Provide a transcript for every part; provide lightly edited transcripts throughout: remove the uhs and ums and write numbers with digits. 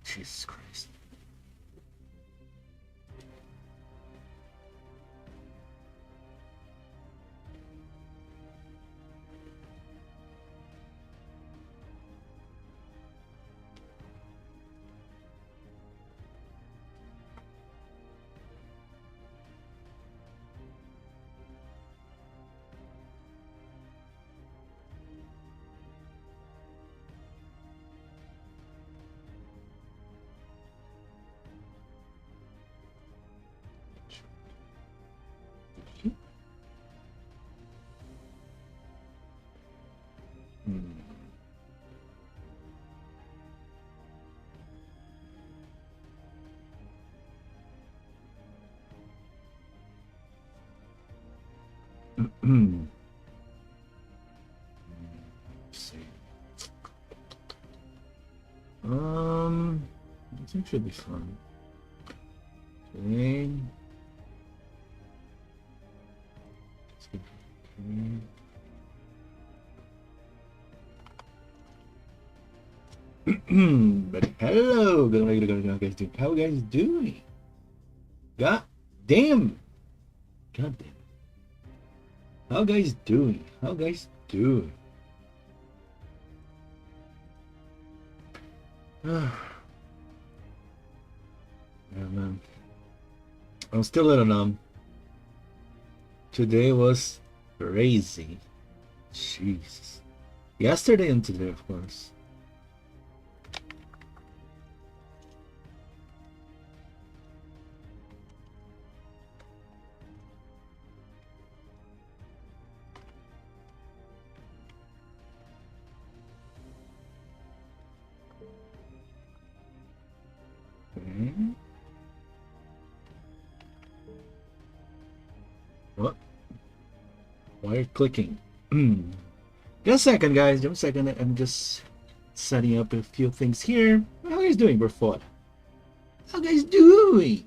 Jesus Christ. Let's see. I think should be fun. Okay. But hello, guys doing? How you guys doing? God damn. God damn. How guys doing? How guys doing? Yeah, man. I'm still a little numb. Today was crazy. Jesus. Yesterday and today, of course. Okay. What? Why are you clicking? Just a second, guys. Just a second. I'm just setting up a few things here. How are you guys doing, Burford? How are you guys doing?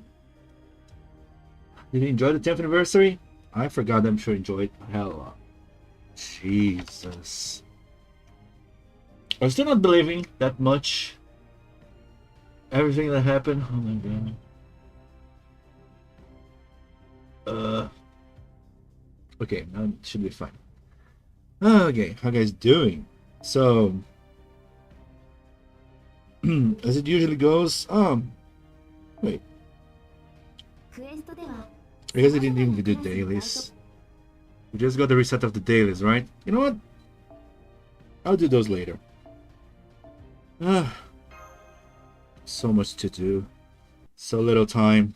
Did you enjoy the 10th anniversary? I forgot. I'm sure you enjoyed. Hell, Jesus. I'm still not believing that much. Everything that happened. Oh my god. Okay, now it should be fine. Okay, how guys doing? So, as it usually goes, wait. I guess I didn't even do dailies. We just got the reset of the dailies, right? You know what? I'll do those later. So much to do. So little time.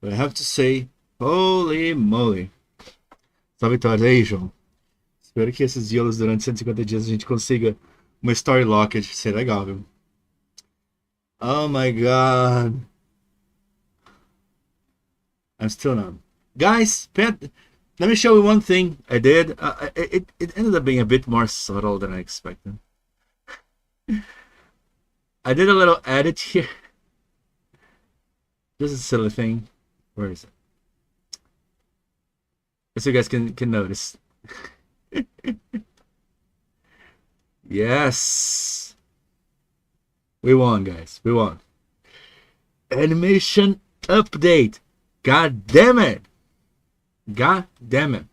But I have to say, holy moly. Salve, Vitória. Espero que esses diolos durante 150 dias a gente consiga uma story locket. Ser legal, viu? Oh my god. I'm still numb. Guys, let me show you one thing I did. It ended up being a bit more subtle than I expected. I did a little edit here. This is a silly thing. Where is it? So you guys can notice. Yes. We won, guys. We won. Animation update. God damn it. God damn it.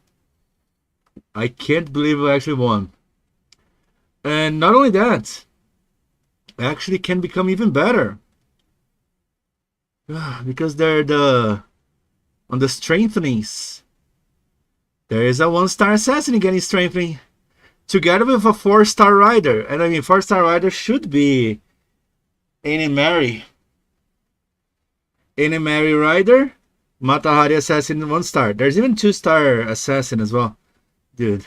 I can't believe I actually won. And not only that, I actually can become even better. Because they're on the strengthenings. There is a 1-star assassin getting strengthening together with a 4-star rider. And I mean, 4-star rider should be Annie Mary. Annie Mary rider, Matahari assassin 1-star. There's even 2-star assassin as well. Dude.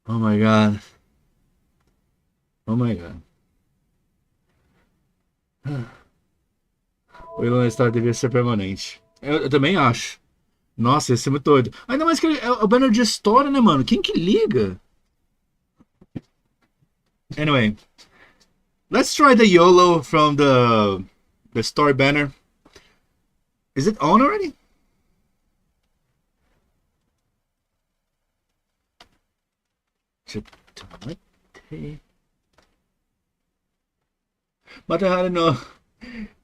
Oh my god. Oh my god. O Elon Star devia ser permanente. Eu também acho. Nossa, ia ser muito doido. Ainda mais que é o banner de história, né, mano? Quem que liga? Anyway, let's try the YOLO from the story banner. Is it on already? Matahari no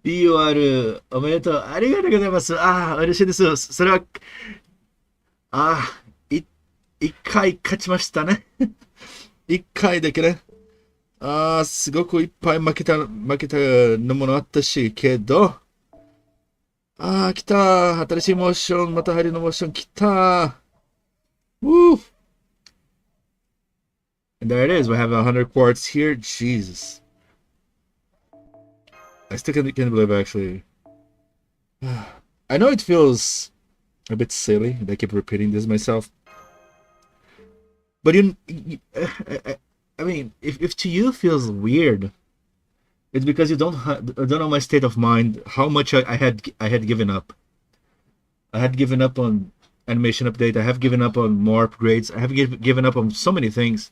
POR おめでとう。ありがとうございます。ああ、嬉しいです。それは、ああ、一回勝ちましたね。一回だけね。ああ、すごくいっぱい負けたのもあったし、けど、ああ、来た。新しいモーション、また入りのモーション来た。Woo! And there it is. We have 100 quartz here. Jesus. I still can't believe actually. I know it feels a bit silly, and I keep repeating this myself. But I mean, if to you feels weird, it's because you don't know my state of mind, how much I had given up. I had given up on animation update. I have given up on more upgrades. I have given up on so many things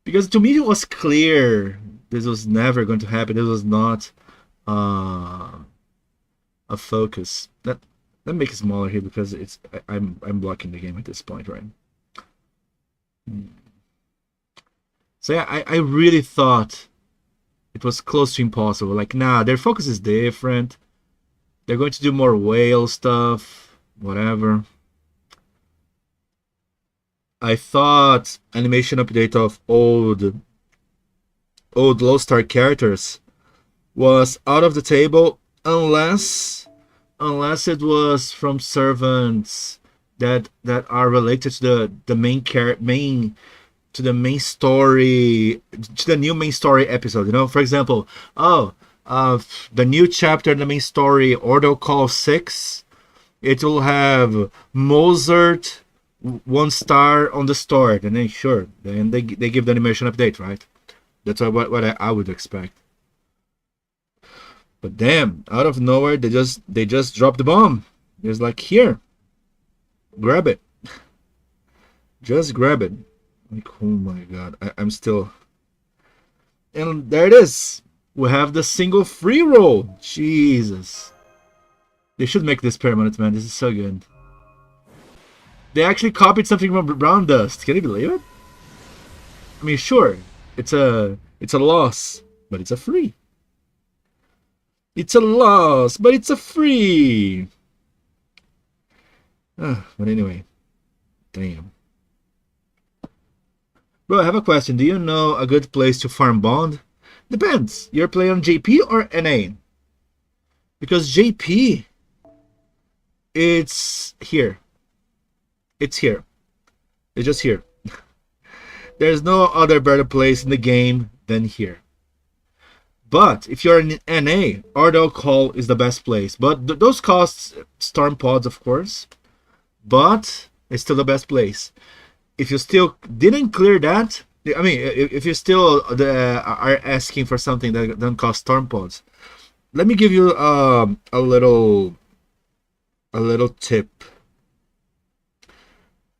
because to me it was clear this was never going to happen. This was not a focus. Let me make it smaller here because I'm blocking the game at this point, right? So yeah, I really thought it was close to impossible. Like, nah, their focus is different. They're going to do more whale stuff, whatever. I thought animation update of old low star characters was out of the table unless it was from servants that are related to the main story, to the new main story episode. You know, for example, the new chapter in the main story, Ordo Call 6, it will have Mozart 1 star on the start, and then sure, then they give the animation update, right? That's what I would expect. But damn, out of nowhere, they just dropped the bomb. It's like, here, grab it. Just grab it. Like, oh my god, I'm still... And there it is. We have the single free roll. Jesus. They should make this permanent, man. This is so good. They actually copied something from Brown Dust. Can you believe it? I mean, sure, it's a loss, but it's a free. It's a loss, but it's a free. But anyway, damn. Bro, I have a question. Do you know a good place to farm bond? Depends. You're playing on JP or NA? Because JP, it's here. It's here. It's just here. There's no other better place in the game than here. But if you're in NA, Ordo Call is the best place. But those cost storm pods, of course. But it's still the best place. If you still didn't clear that, I mean, if you still are asking for something that doesn't cost storm pods, let me give you a little tip.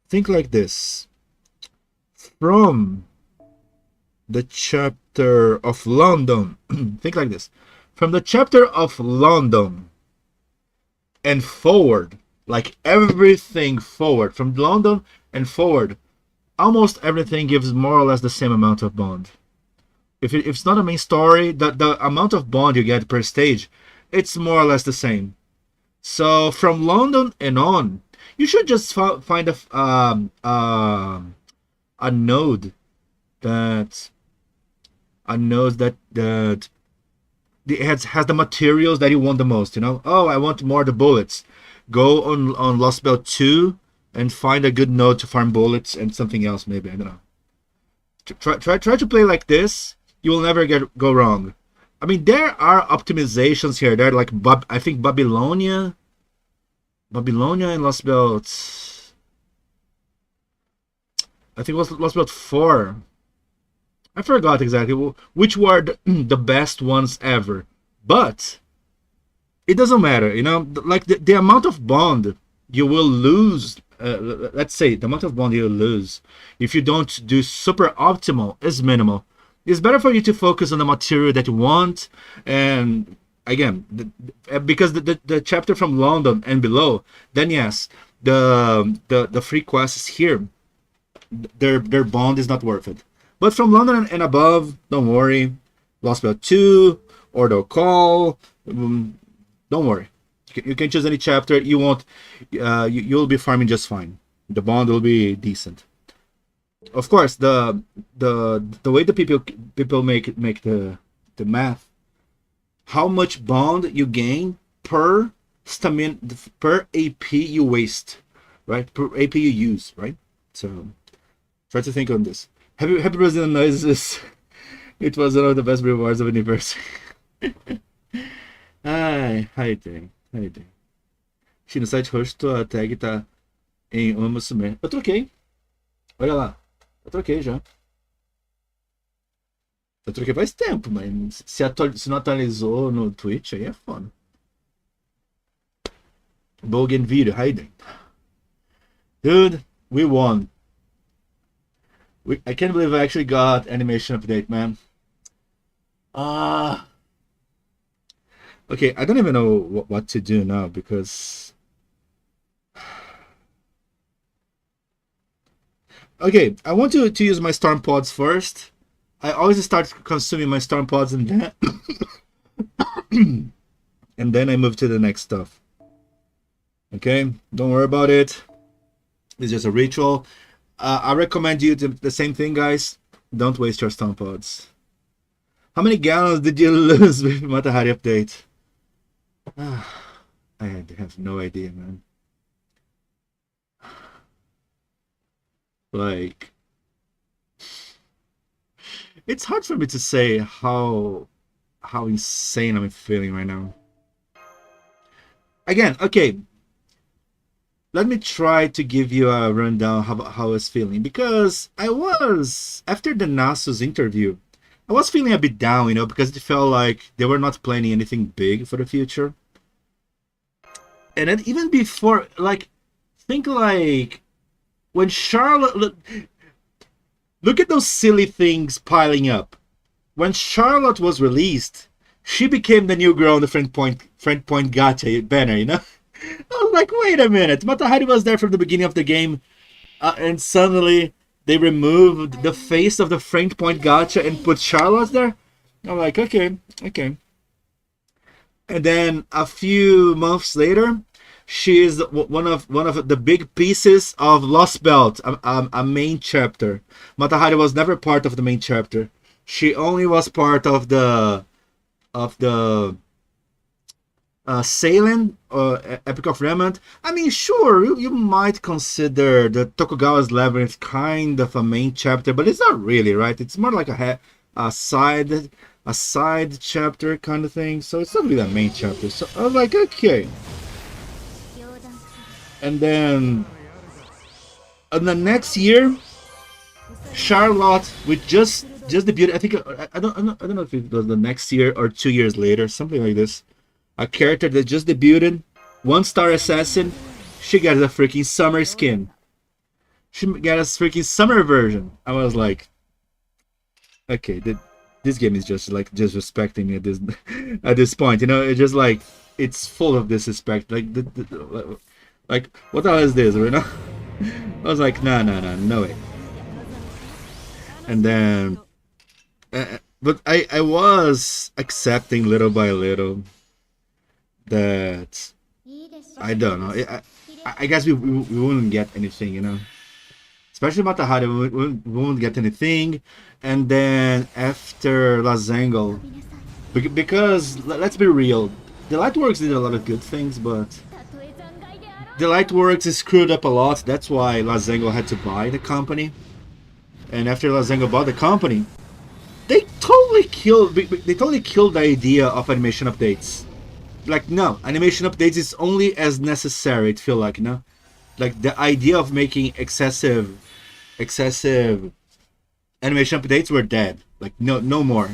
Think like this. From the chapter of London, think like this. From the chapter of London and forward, like everything forward, from London and forward, almost everything gives more or less the same amount of bond. If it's not a main story, the amount of bond you get per stage, it's more or less the same. So from London and on, you should just find a node that has the materials that you want the most. You know, oh, I want more of the bullets. Go on Lost Belt 2 and find a good node to farm bullets and something else, maybe, I don't know. Try to play like this. You will never go wrong. I mean, there are optimizations here. There are like I think Babylonia and Lost Belt. I think it was Lost Belt 4. I forgot exactly which were the best ones ever. But it doesn't matter, you know, like the amount of bond you will lose, let's say the amount of bond you'll lose if you don't do super optimal is minimal. It's better for you to focus on the material that you want. And again, because the chapter from London and below, then yes, the free quests here, their bond is not worth it. But from London and above, don't worry. Lost Belt 2, Ordo Call, don't worry. You can choose any chapter. You won't. You'll be farming just fine. The bond will be decent. Of course, the way the people make the math, how much bond you gain per stamina, per AP you waste, right? Per AP you use, right? So try to think on this. Happy President Noises. It was one of the best rewards of anniversary. Ai, Raiden. Sim, no site host, tua tag tá em Uma Sumer. Eu troquei. Olha lá. Eu troquei já. Eu troquei faz tempo, mas se não atualizou no Twitch, aí é foda. Bogen video, Raiden. Dude, we won. I can't believe I actually got animation update, man. Okay, I don't even know what to do now because... Okay, I want to use my storm pods first. I always start consuming my storm pods and then... and then I move to the next stuff. Okay, don't worry about it. It's just a ritual. I recommend you the same thing, guys. Don't waste your storm pods. How many gallons did you lose with Matahari update? I have no idea, man. Like, it's hard for me to say how insane I'm feeling right now. Again, okay. Let me try to give you a rundown how I was feeling, because I was, after the Nasus interview, I was feeling a bit down, you know, because it felt like they were not planning anything big for the future. And then even before, like, think like when Charlotte, look at those silly things piling up. When Charlotte was released, she became the new girl on the friend point gacha banner, you know. I was like, wait a minute, Matahari was there from the beginning of the game, and suddenly they removed the face of the friend point gacha and put Charlotte there. I'm like, okay. And then a few months later, she is one of the big pieces of Lost Belt, a main chapter. Matahari was never part of the main chapter. She only was part of the Sailing or Epic of Remnant. I mean, sure, you might consider the Tokugawa's Labyrinth kind of a main chapter, but it's not really, right? It's more like a side chapter kind of thing. So it's not really a main chapter. So I was like, okay. And then in the next year, Charlotte with just debuted. I think I don't know if it was the next year or 2 years later, something like this. A character that just debuted, 1-star assassin. She got a freaking summer skin. She got a freaking summer version. I was like, okay, this game is just like disrespecting me at this point. You know, it's just like it's full of disrespect. Like like what the hell is this, you know? I was like, no way. And then, but I was accepting little by little that I don't know. I guess we wouldn't get anything, you know. Especially Matahari, we won't get anything. And then after Lazango, because let's be real, the Lightworks did a lot of good things, but the Lightworks is screwed up a lot. That's why Lazango had to buy the company. And after Lazango bought the company, they totally killed the idea of animation updates. Like, no, animation updates is only as necessary, it feel like, you know? Like, the idea of making excessive animation updates were dead. Like no more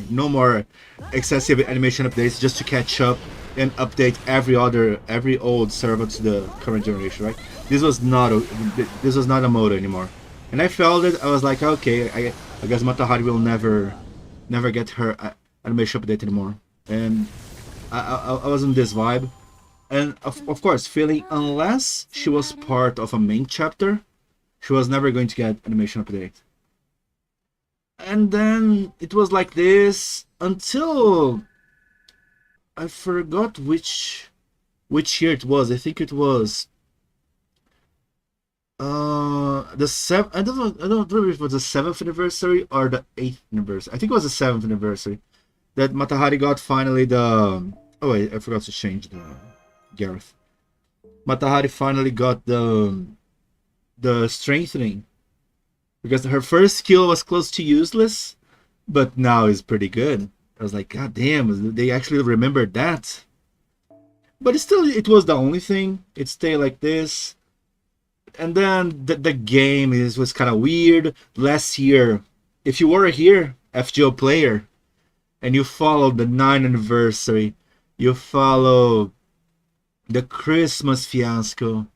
excessive animation updates just to catch up and update every old server to the current generation, right? This was not a mode anymore, and I felt it. I was like, okay, I guess Matahari will never get her animation update anymore, and I was in this vibe, and of course feeling unless she was part of a main chapter, she was never going to get animation update. And then it was like this until I forgot which year it was. I think it was the seventh. I don't remember if it was the 7th anniversary or the 8th anniversary. I think it was the 7th anniversary that Matahari got finally the. Oh wait, I forgot to change the Gareth. Matahari finally got the strengthening, because her first skill was close to useless, but now is pretty good. I was like, God damn, they actually remembered that. But it was the only thing. It stayed like this. And then the game was kind of weird. Last year, if you were here, FGO player, and you followed the 9th anniversary, you follow the Christmas fiasco,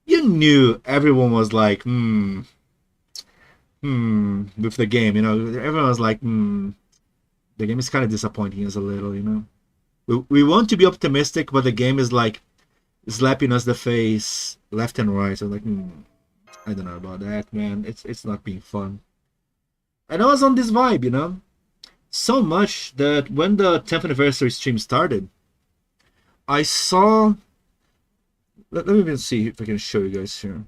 you knew everyone was like, with the game, everyone was like, the game is kind of disappointing us a little, We want to be optimistic, but the game is like slapping us the face left and right. So like, I don't know about that, man. It's not being fun. And I was on this vibe, so much that when the 10th anniversary stream started, I saw. Let me even see if I can show you guys here,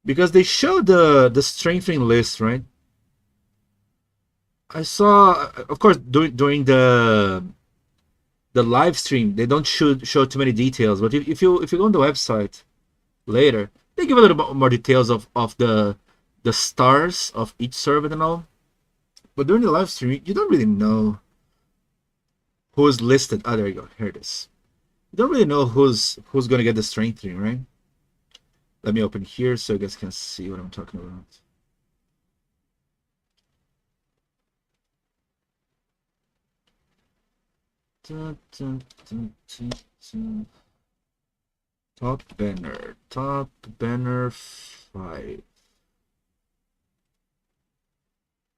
because they showed the strengthening list, right? I saw, of course, during the live stream, they don't show too many details. But if you go on the website later, they give a little bit more details of the stars of each server and all. But during the live stream, you don't really know who's listed. Oh, there you go. Here it is. You don't really know who's gonna get the strengthening, right? Let me open here so you guys can see what I'm talking about. Top banner 5.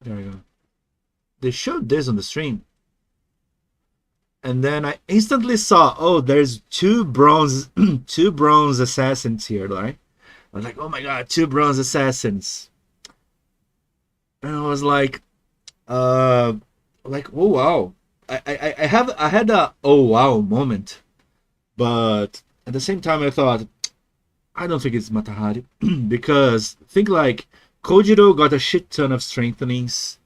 There we go. They showed this on the stream, and then I instantly saw, oh, there's two bronze assassins here, right? I was like, oh my god, 2 bronze assassins, and I was like, oh wow. I had a oh wow moment, but at the same time I thought, I don't think it's Matahari because think like Kojiro got a shit ton of strengthenings.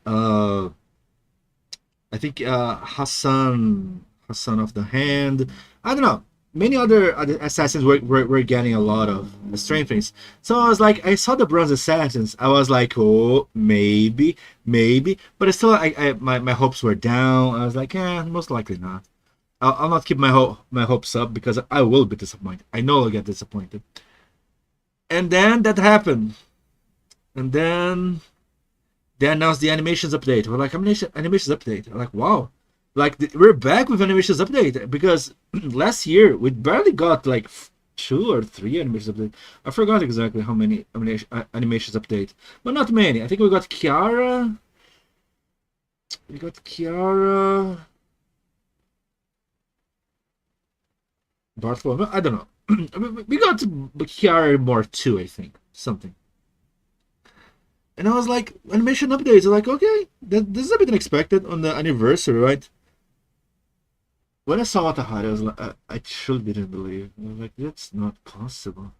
I think Hassan of the Hand. I don't know. Many other assassins were getting a lot of strengthenings. So I was like, I saw the bronze assassins. I was like, oh, maybe. But still, my hopes were down. I was like, most likely not. I'll not keep my hopes up because I will be disappointed. I know I'll get disappointed. And then that happened. And then they announced the animations update. We're like, animations update. I'm like, wow. Like, we're back with animations update, because last year we barely got like 2 or 3 animations update. I forgot exactly how many animations update, but not many. I think we got Kiara. Bartholomew. I don't know. We got Kiara more too, I think. Something. And I was like, animation updates. I'm like, okay, this is a bit unexpected on the anniversary, right? When I saw Matahari, I was like, I truly didn't believe. I was like, that's not possible.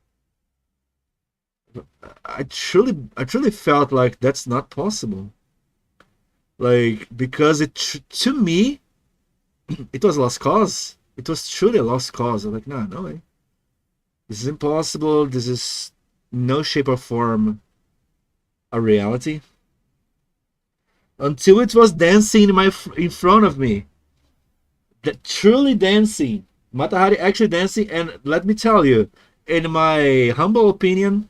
I truly felt like that's not possible. Like, because to me, it was a lost cause. It was truly a lost cause. I'm like, no way. This is impossible. This is no shape or form a reality. Until it was dancing in front of me. Truly dancing. Matahari actually dancing, and let me tell you, in my humble opinion,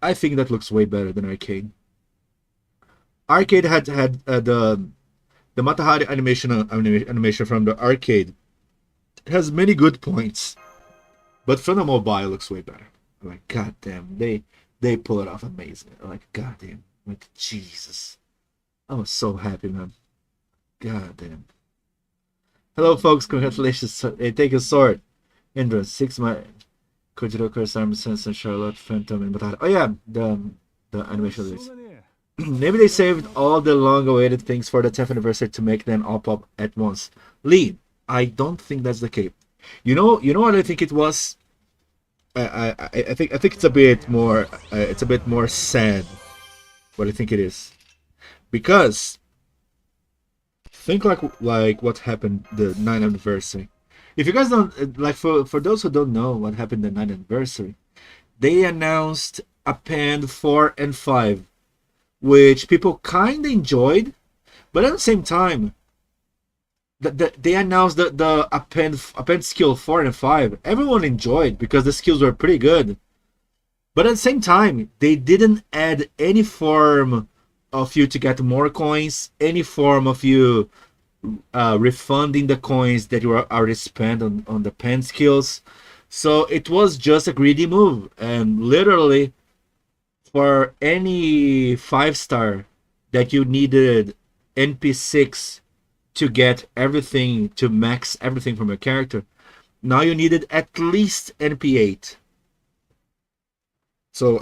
I think that looks way better than Arcade. Arcade had the Matahari animation from the Arcade. It has many good points, but from the mobile looks way better. I'm like, goddamn, they pull it off amazing. I'm like, goddamn, like Jesus, I was so happy, man. Goddamn. Hello, folks. Congratulations. Take a sword. Indra, 6 months. Kojiro, Kurosama, Sensen, Charlotte, Phantom, and Matahari. Oh yeah, the animation release. Maybe they saved all the long-awaited things for the 10th anniversary to make them all pop at once. Lee, I don't think that's the case. You know what I think it was. I think it's a bit more. It's a bit more sad. What I think it is, because think like what happened the 9th anniversary. If you guys don't like, for those who don't know what happened the 9th anniversary, they announced Append 4 and 5, which people kind of enjoyed, but at the same time, they announced the append skill 4 and 5. Everyone enjoyed because the skills were pretty good, but at the same time, they didn't add any form of you to get more coins, any form of you refunding the coins that you already spent on the pen skills. So it was just a greedy move, and literally for any 5-star that you needed NP6 to get everything, to max everything from your character, now you needed at least NP8. So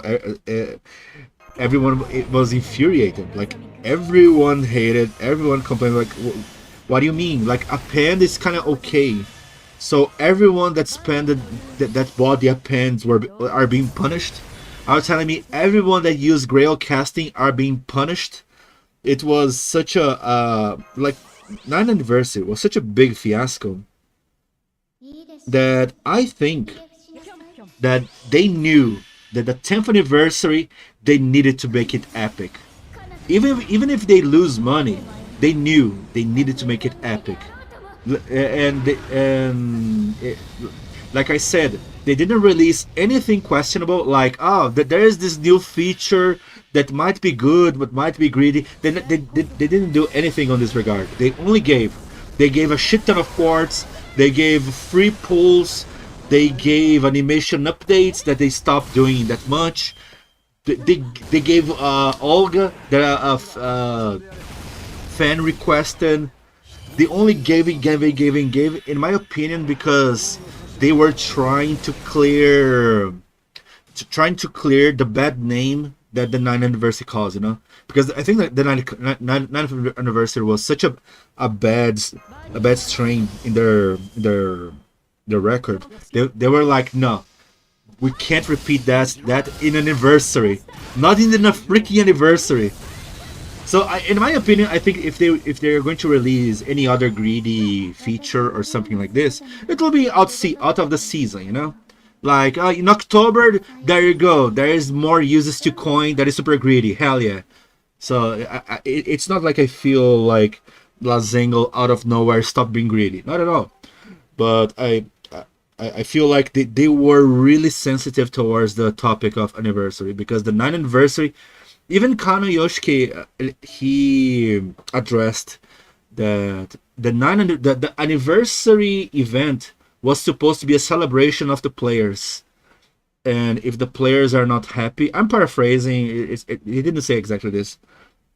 everyone, it was infuriated. Like, everyone hated, everyone complained, like, what do you mean? Like, append is kind of okay. So everyone that that bought the appends are being punished. Are telling me everyone that used Grail casting are being punished. It was such a like 9th anniversary was such a big fiasco that I think that they knew that the 10th anniversary they needed to make it epic. Even if they lose money, they knew they needed to make it epic. Like I said, they didn't release anything questionable, like, oh, there is this new feature that might be good but might be greedy. They didn't do anything on this regard. They gave a shit ton of quartz, they gave free pulls, they gave animation updates that they stopped doing that much. They gave Olga that fan requested. They only gave, in my opinion, because they were trying to clear the bad name that the 9th anniversary caused, you know? Because I think that the 9th anniversary was such a bad strain in their record. They were like, no, we can't repeat that in an anniversary, not in a freaking anniversary. So, in my opinion, I think if they're going to release any other greedy feature or something like this, it will be out of the season, you know? Like, in October, there you go. There is more uses to coin that is super greedy. Hell yeah. So, it's not like I feel like Lazangle out of nowhere stopped being greedy. Not at all. But I feel like they were really sensitive towards the topic of anniversary, because the 9th anniversary, even Kano Yoshiki, he addressed that the anniversary event was supposed to be a celebration of the players, and if the players are not happy, I'm paraphrasing, he didn't say exactly this,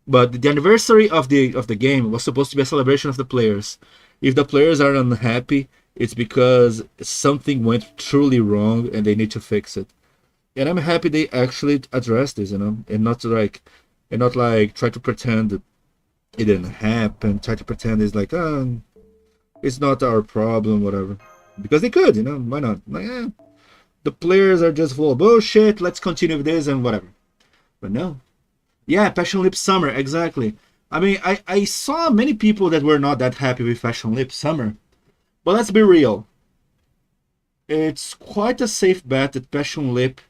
but the anniversary of the game was supposed to be a celebration of the players. If the players are unhappy, it's because something went truly wrong and they need to fix it. And I'm happy they actually addressed this, you know, and not like try to pretend that it didn't happen, try to pretend it's like, oh, it's not our problem, whatever. Because they could, you know, why not? Like, the players are just full of bullshit, let's continue with this and whatever. But no. Yeah, Passion Lip Summer, exactly. I mean, I saw many people that were not that happy with Passion Lip Summer. But let's be real. It's quite a safe bet that Passion Lip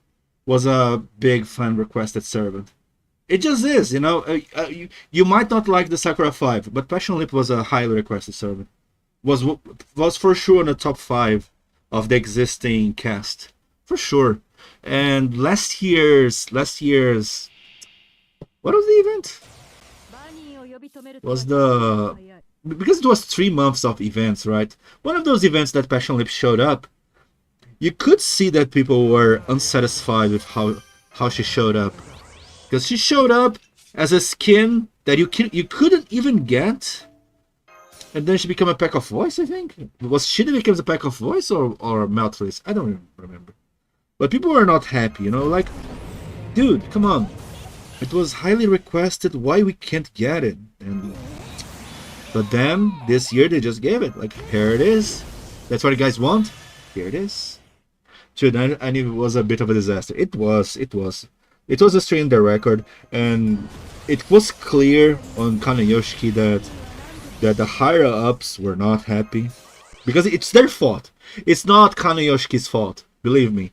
was a big fan requested servant. It just is, you know. You might not like the Sakura 5, but Passion Lip was a highly requested servant. Was for sure in the top 5 of the existing cast. For sure. And last year's what was the event? Was the because it was 3 months of events, right? One of those events that Passion Lip showed up, you could see that people were unsatisfied with how she showed up, because she showed up as a skin that you couldn't even get, and then she became a pack of voice. I think was she that becomes a pack of voice or Meltface? I don't remember. But people were not happy, you know, like, dude, come on. It was highly requested, why we can't get it? But then, this year they just gave it. Like, here it is. That's what you guys want? Here it is. And it was a bit of a disaster. It was a strain in the record, and it was clear on Kanayoshiki that the higher-ups were not happy. Because it's their fault. It's not Kanayoshiki's fault, believe me.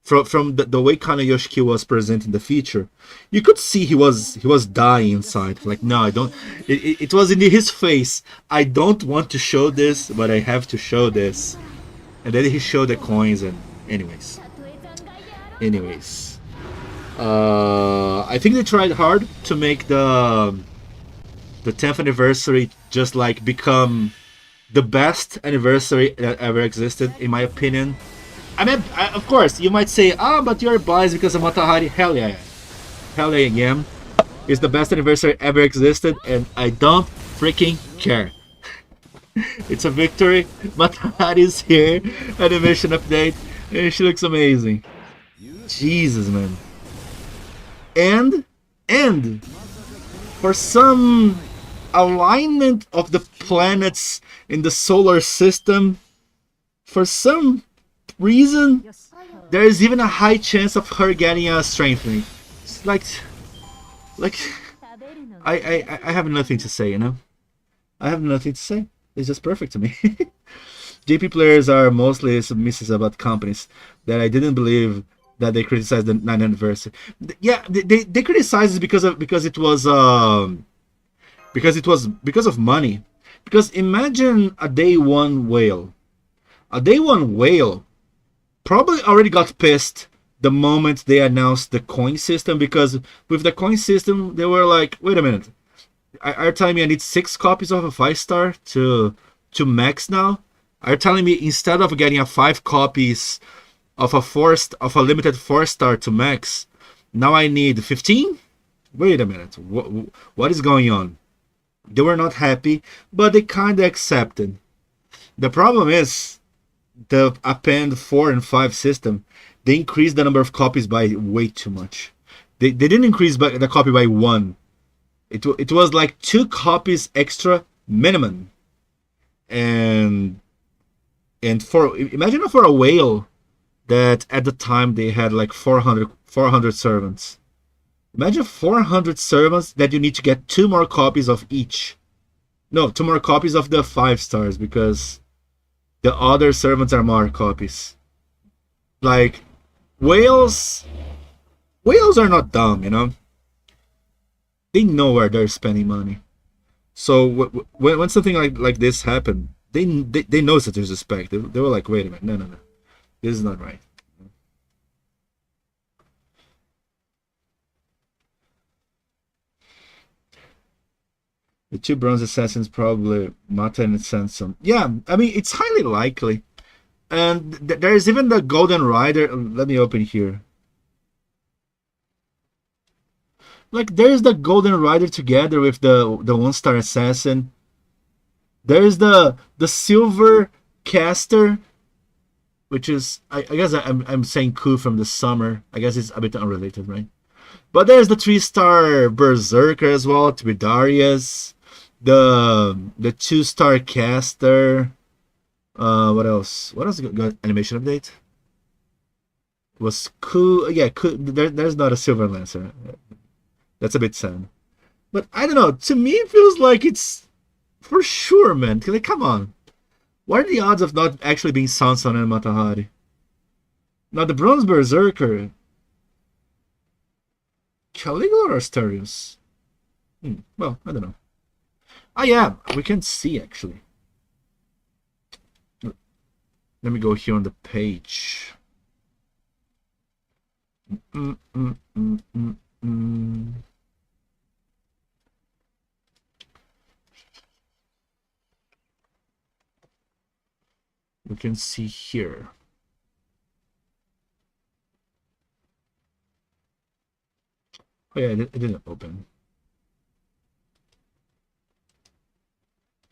From the way Kanayoshiki was presenting the feature, you could see he was dying inside. Like, no, I don't. It was in his face. I don't want to show this, but I have to show this. And then he showed the coins. And anyways, I think they tried hard to make the 10th anniversary just like become the best anniversary that ever existed, in my opinion. I mean, of course, you might say, but you're biased because of Matahari. Hell yeah. Hell yeah, again. It's the best anniversary ever existed, and I don't freaking care. It's a victory. Matahari's here. Animation update. And she looks amazing. Jesus, man. And for some alignment of the planets in the solar system, for some reason, there is even a high chance of her getting a strengthening. It's like I have nothing to say, you know. I have nothing to say. It's just perfect to me. JP players are mostly submissive about companies that I didn't believe that they criticized the 9th anniversary. Yeah, they criticized it because of money. Because imagine a day one whale. A day one whale probably already got pissed the moment they announced the coin system, because with the coin system they were like, wait a minute, are you telling me I need 6 copies of a 5-star to max now? Are you telling me instead of getting a 5 copies of a limited 4-star to max, now I need 15? Wait a minute, what is going on? They were not happy, but they kinda accepted. The problem is the append 4 and 5 system, they increased the number of copies by way too much. They didn't increase the copy by 1. It was like 2 copies extra minimum. And for imagine for a whale that at the time they had like 400 servants. Imagine 400 servants that you need to get 2 more copies of each. No, 2 more copies of the 5 stars, because the other servants are more copies. Like, whales are not dumb, you know. They know where they're spending money. So when something like this happened, they know that there's respect. They were like, wait a minute, no, this is not right. The 2 bronze assassins probably Mata and Sansom. Yeah, I mean, it's highly likely. And there's even the Golden Rider. Let me open here. Like, there's the Golden Rider together with the 1-star assassin. There's the Silver Caster, which is, I guess I'm saying Ku from the summer. I guess it's a bit unrelated, right? But there's the 3-star Berserker as well, to be Darius. The 2-star Caster. What else? What else got animation update? Was Ku? Yeah, Ku. There's not a Silver Lancer. That's a bit sad. But I don't know. To me, it feels like it's for sure, man. Like, come on. What are the odds of not actually being Sanson and Matahari? Now, the Bronze Berserker. Caligula or Asterius? Well, I don't know. Ah, yeah. We can see, actually. Let me go here on the page. Mm, mm, mm, mm, mm. We can see here. Oh yeah, it didn't open.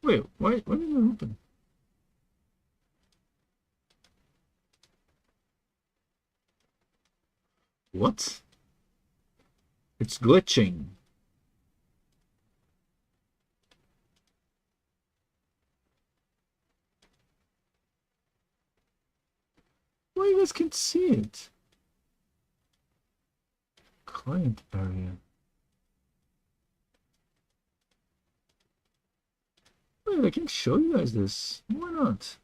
Wait, why didn't it open? What? It's glitching. Why you guys can't see it? Client area. Wait, I can show you guys this. Why not?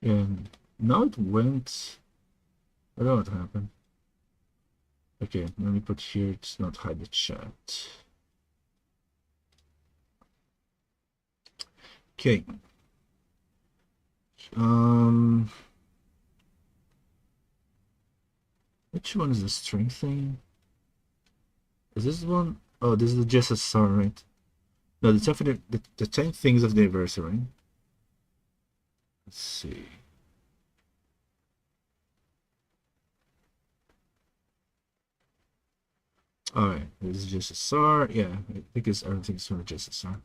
And now it went. I don't know what happened. Okay, let me put here to not hide the chat. Okay. Which one is the string thing? Is this one? Oh, this is the JSSR, right? No, the 10 things of the anniversary. Let's see. Alright, this is JSSR. Yeah, I think everything's from the JSSR.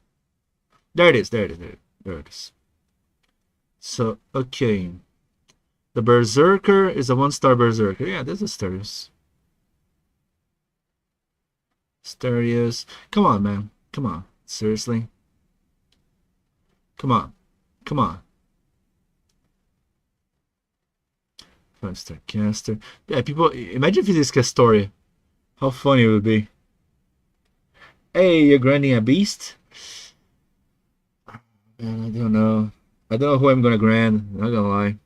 There it is, there it is. So, okay. The Berserker is a 1-star Berserker. Yeah, this is Asterios. Asterios. Come on, man. Come on. Seriously? Come on. Come on. 5-star caster. Yeah, people, imagine if you just cast story. How funny it would be. Hey, you're grinding a beast? Man, I don't know. I don't know who I'm gonna grind. Not gonna lie.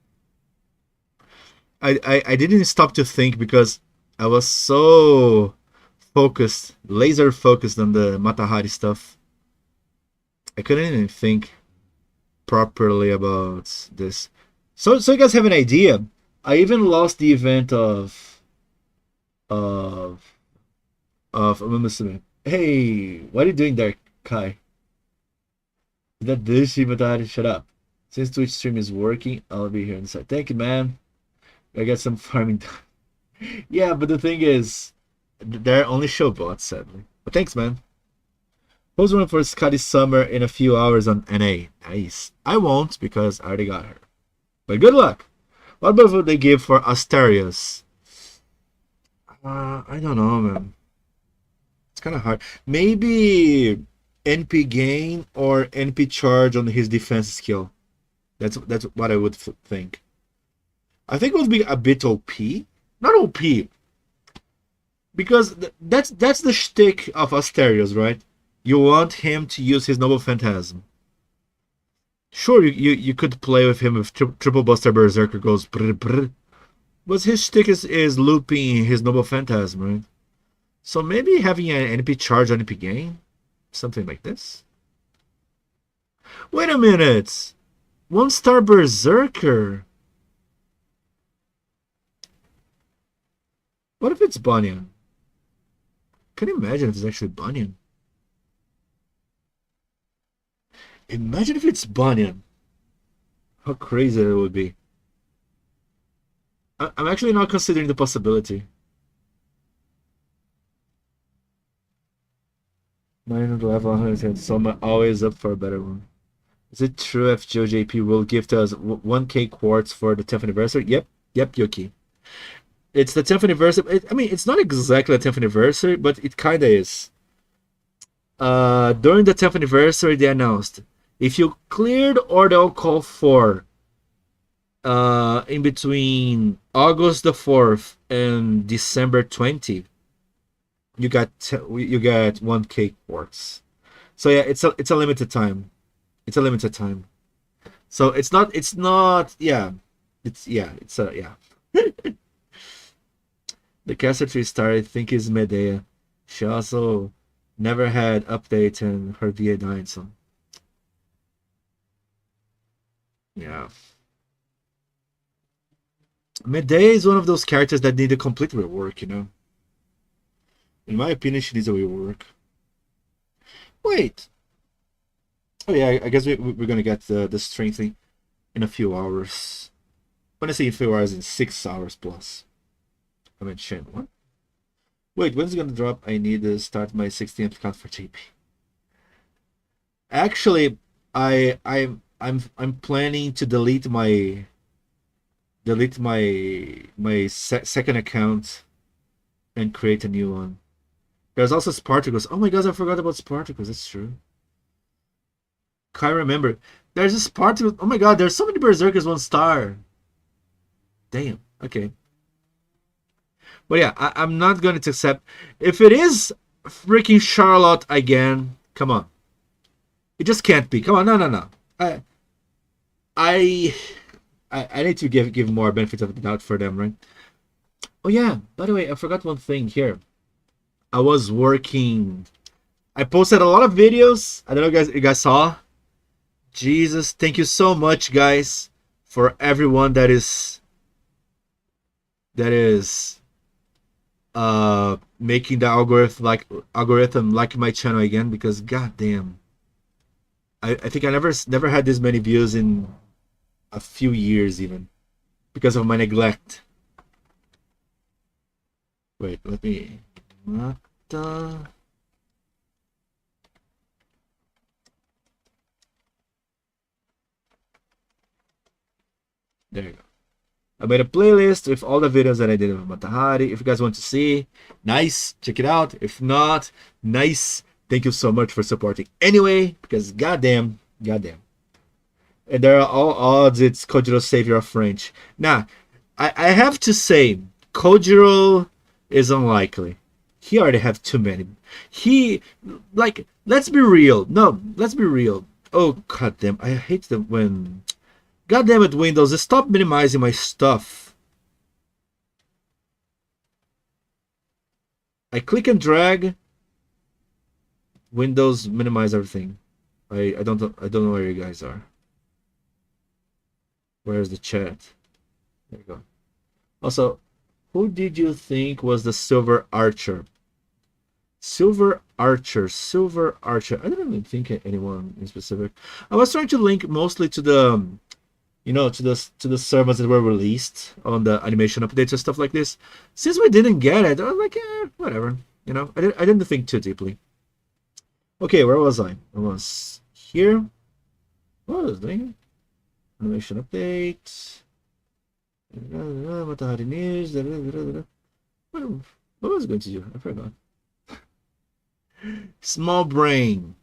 I didn't stop to think because I was so focused, laser focused on the Matahari stuff. I couldn't even think properly about this. So you guys have an idea. I even lost the event of Musume. Hey, what are you doing there, Kai? Is that this Matahari? Shut up. Since Twitch stream is working, I'll be here inside. Thank you, man. I got some farming time. Yeah, but the thing is, they're only show bots, sadly. But thanks, man. Who's running for Scotty Summer in a few hours on NA? Nice. I won't because I already got her. But good luck. What buff would they give for Asterios? I don't know, man. It's kind of hard. Maybe NP gain or NP charge on his defense skill. That's what I would think. I think it would be a bit OP. Not OP. Because that's the shtick of Asterios, right? You want him to use his Noble Phantasm. Sure, you could play with him if Triple Buster Berserker goes brr brr. But his shtick is looping his Noble Phantasm, right? So maybe having an NP charge on NP gain? Something like this? Wait a minute! 1-star Berserker! What if it's Bunyan? Can you imagine if it's actually Bunyan? Imagine if it's Bunyan. How crazy it would be. I'm actually not considering the possibility. Mine level 100, so I'm always up for a better one. Is it true FGO JP will gift us 1k quartz for the 10th anniversary? Yep, Yuki. It's the 10th anniversary. I mean, it's not exactly the 10th anniversary, but it kind of is. During the 10th anniversary, they announced if you cleared Order Call 4 in between August the 4th and December 20, you got 1k quartz. So yeah, it's a limited time. It's a limited time. So it's not yeah. Yeah. The caster 3-star I think is Medea. She also never had update and her VA died, so Yeah. Midday is one of those characters that need a complete rework, you know? In my opinion, she needs a rework. Wait. Oh yeah, I guess we're gonna get the strength in a few hours. When I say in a few hours, in 6 hours plus. I mean, Shin, what? Wait, when's it gonna drop? I need to start my 16th account for TP. Actually, I'm planning to delete my second account and create a new one. There's also Spartacus. Oh my god, I forgot about Spartacus. That's true. Can't remember. There's a Spartacus. Oh my god, there's so many Berserkers 1 star. Damn. Okay. But yeah, I'm not going to accept. If it is freaking Charlotte again, come on. It just can't be. Come on, no. I I I need to give more benefit of the doubt for them, right? Oh yeah. By the way, I forgot one thing here. I was working. I posted a lot of videos. I don't know, guys. You guys saw? Jesus, thank you so much, guys, for everyone that is making the algorithm like my channel again, because goddamn, I think I never had this many views in a few years even, because of my neglect. Wait, let me. What the? There you go. I made a playlist with all the videos that I did with Matahari. If you guys want to see, nice, check it out. If not, nice. Thank you so much for supporting anyway, because goddamn. And there are all odds it's Kojiro's savior of French. Now, I have to say, Kojiro is unlikely. He already have too many. Let's be real. No, let's be real. Oh, goddamn, I hate them when... God damn it, Windows, stop minimizing my stuff. I click and drag. Windows minimize everything. I don't know where you guys are. Where's the chat? There you go. Also, who did you think was the Silver Archer? Silver Archer. I don't even think anyone in specific. I was trying to link mostly to the to the sermons that were released on the animation updates and stuff like this. Since we didn't get it, I was like, whatever. I didn't think too deeply. Okay, where was I? I was here. What was I doing? Animation update. What was I going to do? I forgot. Small brain.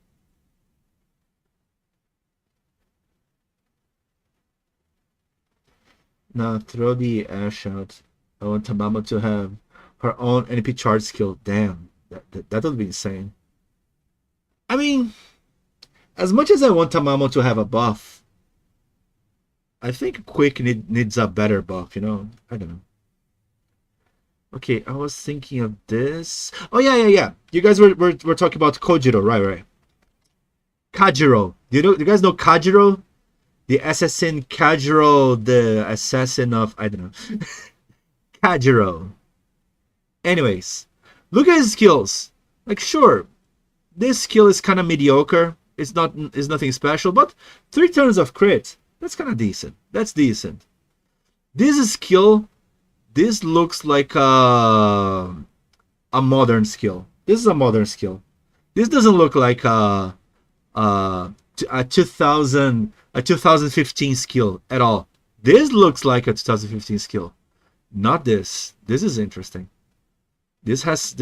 Nah, throw the ash out. I want Tamamo to have her own NP charge skill. Damn, that would be insane. I mean, as much as I want Tamamo to have a buff, I think Quick needs a better buff, I don't know. Okay, I was thinking of this. Oh, yeah. You guys were talking about Kojiro, right. Kajiro. Do you guys know Kajiro? The assassin Kajiro, the assassin of, I don't know. Kajiro. Anyways, look at his skills. Like, sure, this skill is kind of mediocre. It's nothing special, but 3 turns of crit. That's kind of decent. That's decent. This skill, this looks like a modern skill. This is a modern skill. This doesn't look like a 2015 skill at all. This looks like a 2015 skill. Not this. This is interesting. This has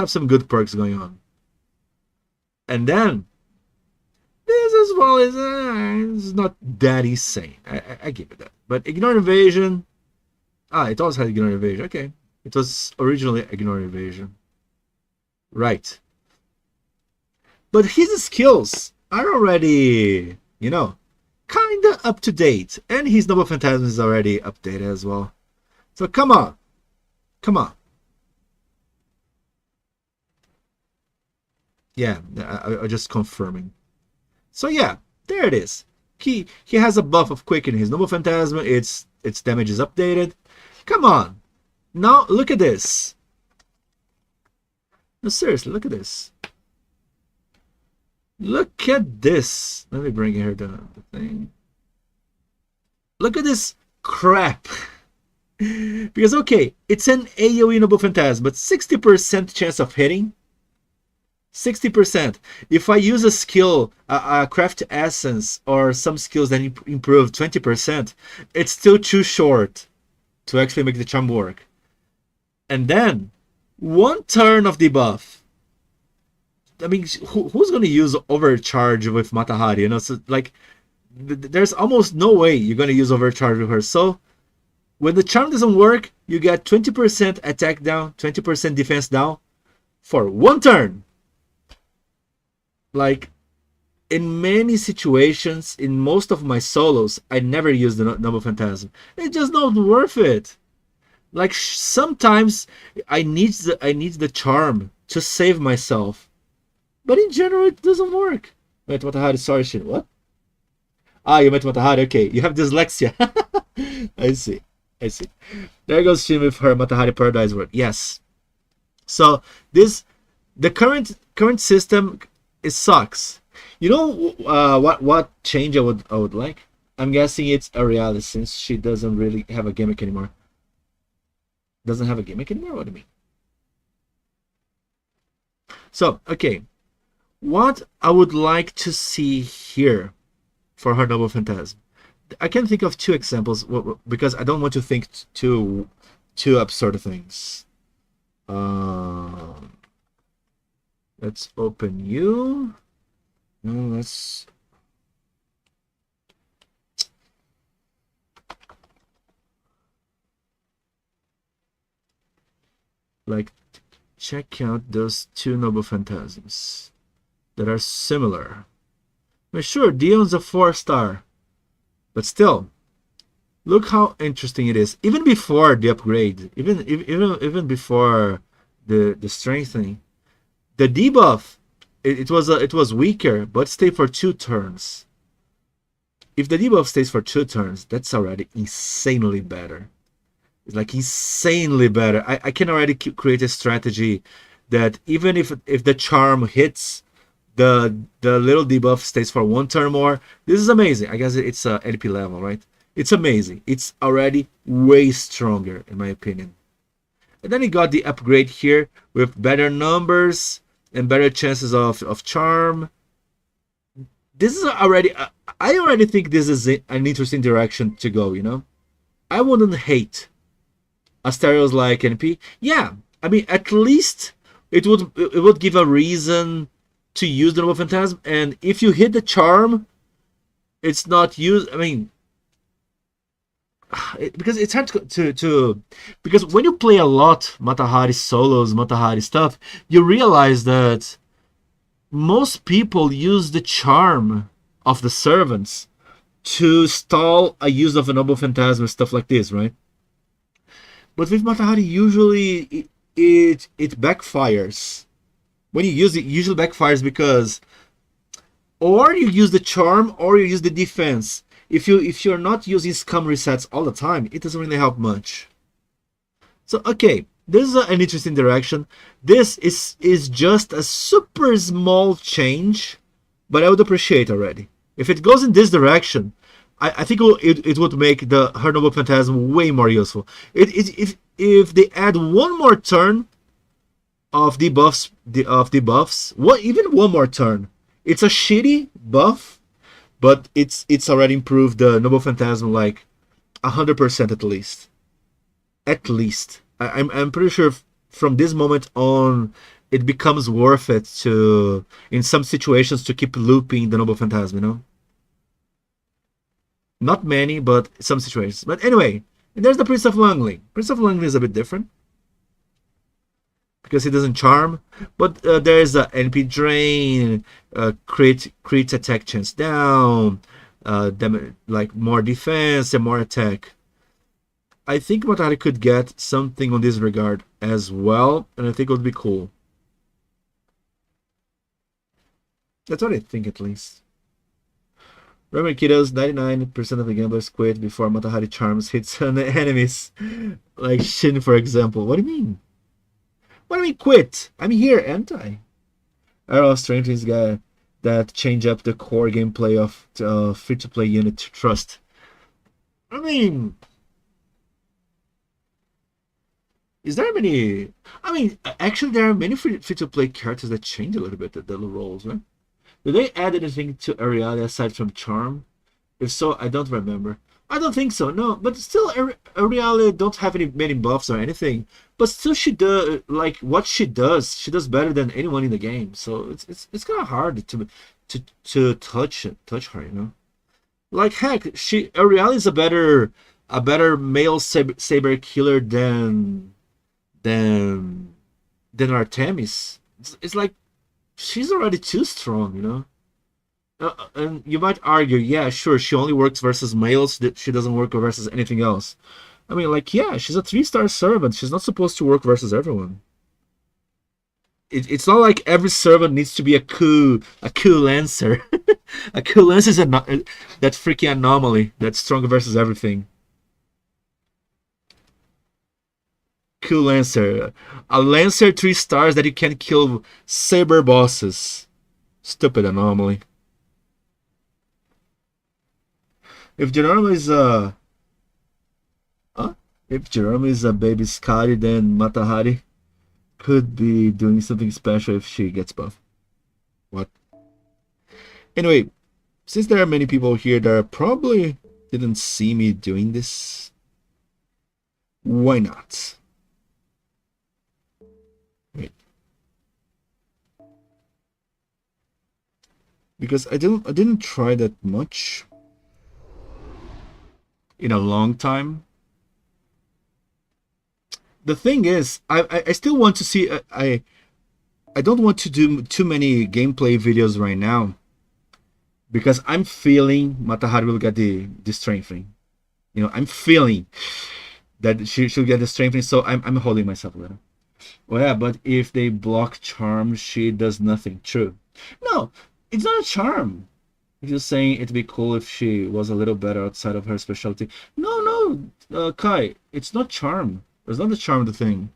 some good perks going on. And then this as well is not that insane. I give it that. But ignore evasion. It also had ignore evasion. Okay. It was originally ignore evasion. Right. But his skills are already, kinda up to date. And his Noble Phantasm is already updated as well. So come on. Yeah, I'm just confirming. So yeah, there it is. he has a buff of quicken. His Noble Phantasm, its damage is updated. Come on. Now look at this. No, seriously, look at this. Look at this. Let me bring here the thing. Look at this crap. Because, okay, it's an AoE Noble Phantasm, but 60% chance of hitting. 60%. If I use a skill, a craft essence, or some skills that improve 20%, it's still too short to actually make the charm work. And then, one turn of debuff. I mean, who's going to use Overcharge with Matahari? You know, so like, there's almost no way you're going to use Overcharge with her. So, when the charm doesn't work, you get 20% attack down, 20% defense down for one turn. Like, in many situations, in most of my solos, I never use the Noble Phantasm. It's just not worth it. Like, sometimes I need the charm to save myself. But in general, it doesn't work. Wait, Matahari, sorry, Shin. What? Ah, you meant Matahari. Okay, you have dyslexia. I see. There goes Shin with her Matahari Paradise word. Yes. So the current system, it sucks. You know what change I would like? I'm guessing it's Aurealis, since she doesn't really have a gimmick anymore. Doesn't have a gimmick anymore? What do you mean? So, okay. What I would like to see here for her Noble Phantasm. I can think of two examples because I don't want to think too absurd things. Let's open you. No, let's. Like, check out those two Noble Phantasms that are similar. I mean, sure, Dion's a 4-star, but still, look how interesting it is. Even before the upgrade, even before the strengthening, the debuff, it was weaker, but stayed for 2 turns. If the debuff stays for 2 turns, that's already insanely better. It's like insanely better. I can already create a strategy that even if the charm hits, the little debuff stays for 1 turn more. This is amazing. I guess it's a LP level, right? It's amazing. It's already way stronger, in my opinion. And then he got the upgrade here with better numbers and better chances of charm. This is already, I already think this is an interesting direction to go, you know? I wouldn't hate Asterios like NP. Yeah, I mean, at least it would give a reason to use the Noble Phantasm, and if you hit the charm, it's not used. I mean, because it's hard to because when you play a lot Matahari solos, Matahari stuff, you realize that most people use the charm of the servants to stall a use of a Noble Phantasm and stuff like this, right? But with Matahari, usually it backfires. When you use it, usually backfires because or you use the charm or you use the defense. If you're not using scum resets all the time, it doesn't really help much. So okay, this is an interesting direction. This is just a super small change, but I would appreciate already. If it goes in this direction, I think it would make the her Noble Phantasm way more useful. If they add 1 more turn of debuffs, even 1 more turn, it's a shitty buff, but it's already improved the Noble Phantasm like 100% at least. At least, I'm pretty sure from this moment on, it becomes worth it to, in some situations, to keep looping the Noble Phantasm, you know. Not many, but some situations. But anyway, there's the Prince of Lungling. Prince of Lungling is a bit different because he doesn't charm, but there's a NP drain, crit attack chance down, like more defense and more attack. I think Matahari could get something on this regard as well, and I think it would be cool. That's what I think, at least. Remember, kiddos, 99% of the gamblers quit before Matahari charms hits on the enemies. Like Shin, for example. What do you mean? What do you mean quit? I'm here, anti. I don't know, strange things guy that change up the core gameplay of free-to-play unit to trust. I mean, is there many? I mean, actually, there are many free-to-play characters that change a little bit the roles, right? Did they add anything to Ariali aside from charm? If so, I don't remember. I don't think so, no. But still, Ariali don't have any many buffs or anything. But still, she does like what she does better than anyone in the game. So it's kind of hard to touch her, you know. Like heck, Ariali is a better male saber killer than than Artemis. It's like she's already too strong, you know. And you might argue, yeah, sure, she only works versus males, that she doesn't work versus anything else. I mean, like, yeah, she's a 3-star servant. She's not supposed to work versus everyone. It's not like every servant needs to be a cool lancer. A cool lancer is that freaking anomaly that's strong versus everything. Cool lancer, a lancer 3 stars that you can kill saber bosses. Stupid anomaly. If Geronimo is a if Geronimo is a baby Scotty, then Matahari could be doing something special if she gets buff. What? Anyway, since there are many people here that probably didn't see me doing this, why not? Wait. Because I didn't try that much in a long time. The thing is, I still want to see. I don't want to do too many gameplay videos right now because I'm feeling Matahari will get the strengthening. You know, I'm feeling that she'll get the strengthening, so I'm holding myself a little. Well, yeah, but if they block charm, she does nothing. True. No, it's not a charm. You're saying it'd be cool if she was a little better outside of her specialty. No, Kai, it's not charm. It's not the charm of the thing.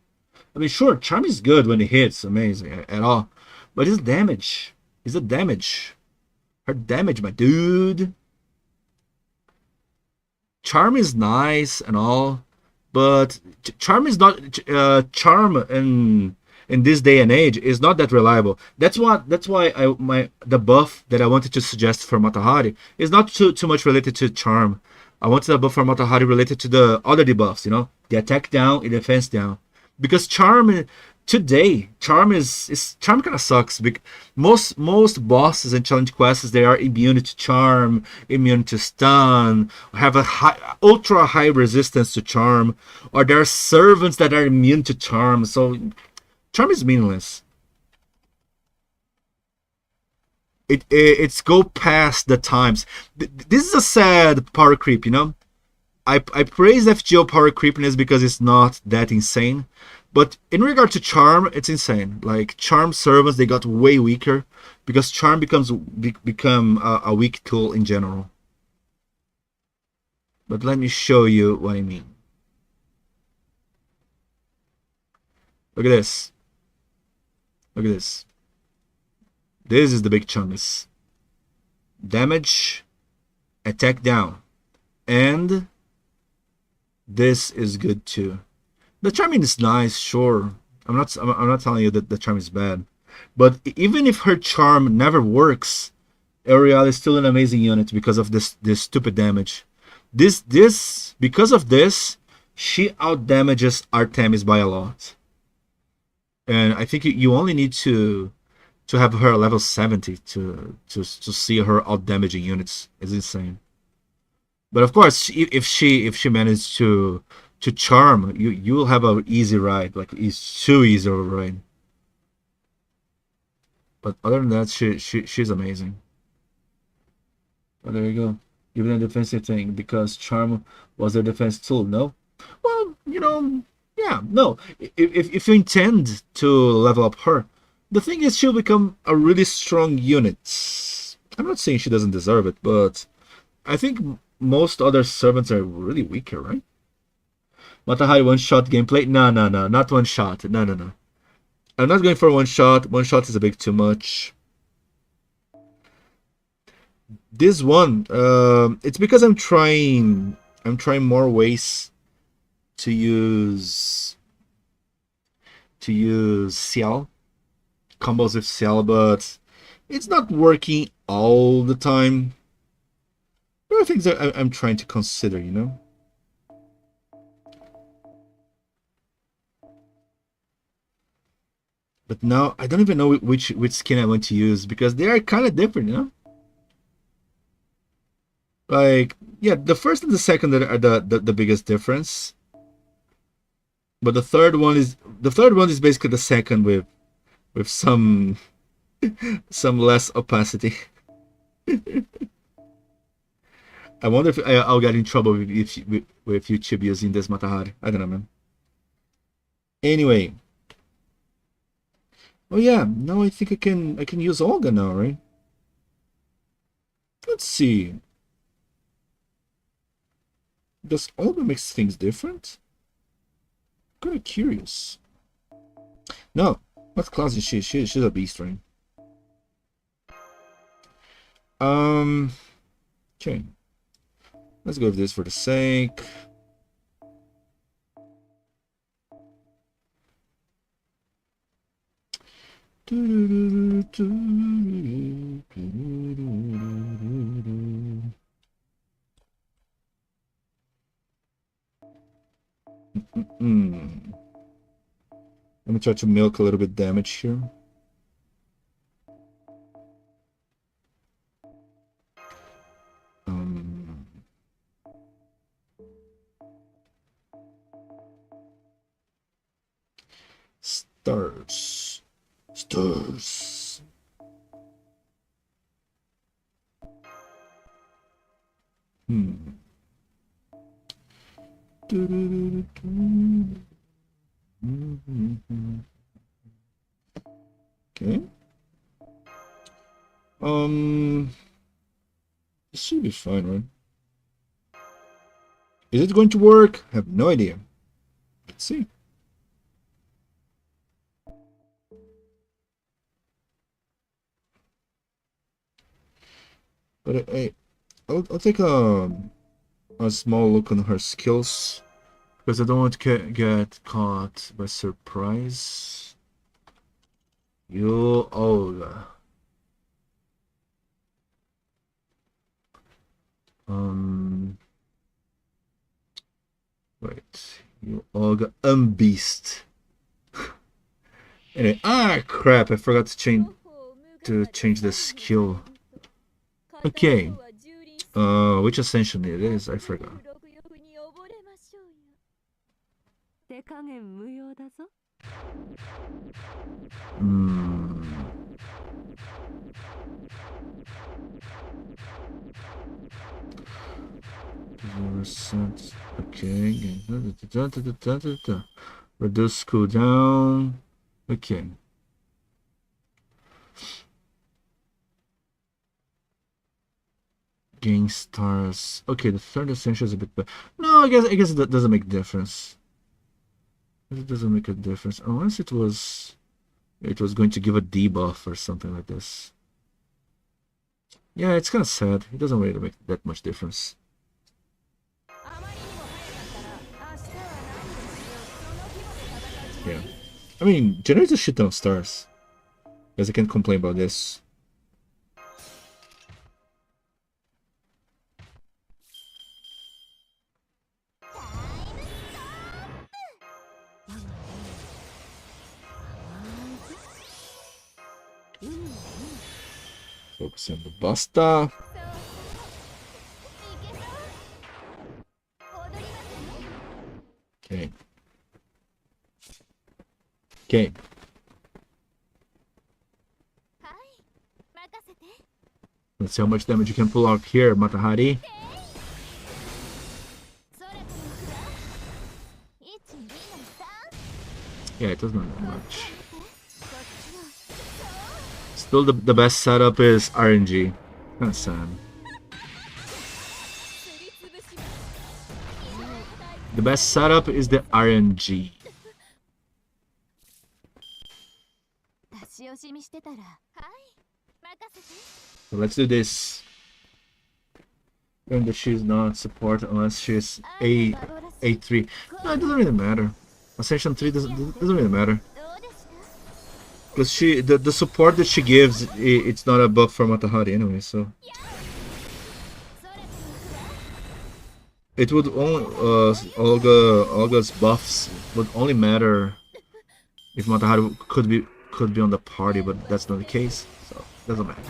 I mean, sure, charm is good when it hits, amazing at all, but it's damage. It's the damage. Her damage, my dude. Charm is nice and all, but charm is not charm in this day and age is not that reliable. That's why the buff that I wanted to suggest for Matahari is not too much related to charm. I wanted a buff for Matahari related to the other debuffs, you know, the attack down and defense down. Because charm today, charm kind of sucks. Most bosses and challenge quests, they are immune to charm, immune to stun, have a ultra high resistance to charm, or there are servants that are immune to charm. So charm is meaningless. It's go past the times. This is a sad power creep, you know. I praise FGO power creepiness because it's not that insane, but in regard to charm, it's insane. Like charm servants, they got way weaker because charm become a weak tool in general. But let me show you what I mean. Look at this. Look at this. This is the big chungus. Damage, attack down, and this is good too. The charming is nice, sure. I'm not telling you that the charm is bad, but even if her charm never works, Ariel is still an amazing unit because of this stupid damage. Because of this, she out damages Artemis by a lot. And I think you only need to have her level 70 to see her out damaging units. Is insane. But of course, if she managed to charm, you will have an easy ride. Like it's too easy of a ride. But other than that, she's amazing. But there you go. Even a defensive thing because charm was their defense tool. No, well, you know, yeah, no. If you intend to level up her, the thing is she'll become a really strong unit. I'm not saying she doesn't deserve it, but I think most other servants are really weaker, right? Matahari one-shot gameplay? No, no, no, not one-shot. No, no, no. I'm not going for one-shot. One-shot is a bit too much. This one, it's because I'm trying more ways to use CL combos with CL, but it's not working all the time. There are things that I'm trying to consider, you know. But now I don't even know which skin I want to use because they are kind of different, you know. Like, yeah, the first and the second are the biggest difference. But the third one is basically the second with some less opacity. I wonder if I'll get in trouble with YouTube using this Matahari. I don't know, man. Anyway. Oh yeah, now I think I can use Olga now, right? Let's see. Does Olga makes things different? I'm kind of curious. No, what class is she? She's a beast, right? Okay. Let's go with this for the sake. Let me try to milk a little bit damage here. Stars. Okay. This should be fine, right? Is it going to work? I have no idea. Let's see. But I'll take a small look on her skills because I don't want to get caught by surprise. You Olga. Wait, you Olga Beast. Anyway, crap! I forgot to change the skill. Okay. Which ascension it is? I forgot. Okay. Reduce cooldown. Okay. Gain stars. Okay, the third ascension is a bit better. No, I guess that doesn't make a difference. It doesn't make a difference unless it was going to give a debuff or something like this. Yeah, it's kind of sad. It doesn't really make that much difference. Yeah. I mean, generates a shit ton of stars. Guess I can't complain about this. Focus on the Basta. Okay. Okay. Let's see how much damage you can pull out here, Matahari. Yeah, it doesn't do much. Still, the best setup is RNG. Kind of sad. The best setup is the RNG. So let's do this. And that she's not support unless she's A3. No, it doesn't really matter. Ascension 3 doesn't really matter. Because the support that she gives, it's not a buff for Matahari anyway, so it would only Olga's buffs would only matter if Matahari could be on the party, but that's not the case, so it doesn't matter.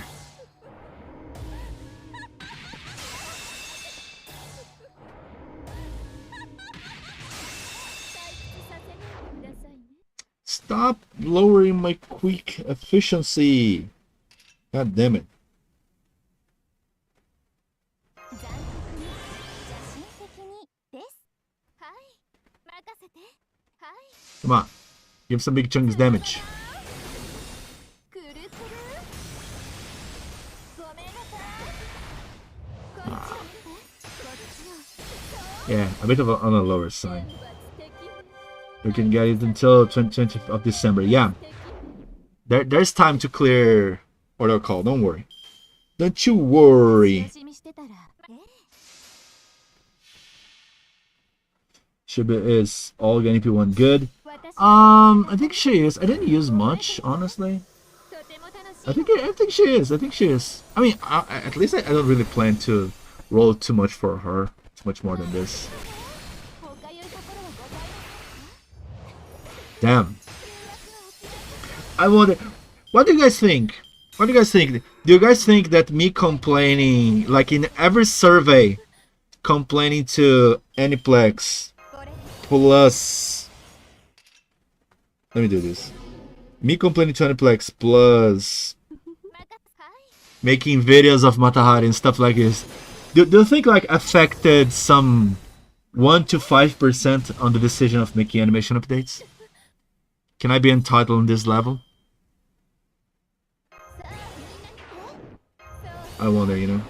Stop lowering my quick efficiency. God damn it. Come on. Give some big chunks damage. Yeah, a bit on the lower side. We can get it until 20th of December. Yeah. There's time to clear order call. Don't worry. Don't you worry. Shiba is Olga and EP1 good. I think she is. I didn't use much, honestly. I think she is. I mean, at least I don't really plan to roll too much for her. It's much more than this. Damn. I wonder, what do you guys think? Do you guys think that me complaining, like in every survey, complaining to Aniplex plus... Let me do this. Me complaining to Aniplex plus making videos of Matahari and stuff like this, do you think like affected some 1 to 5% on the decision of making animation updates? Can I be entitled on this level? I wonder, you know.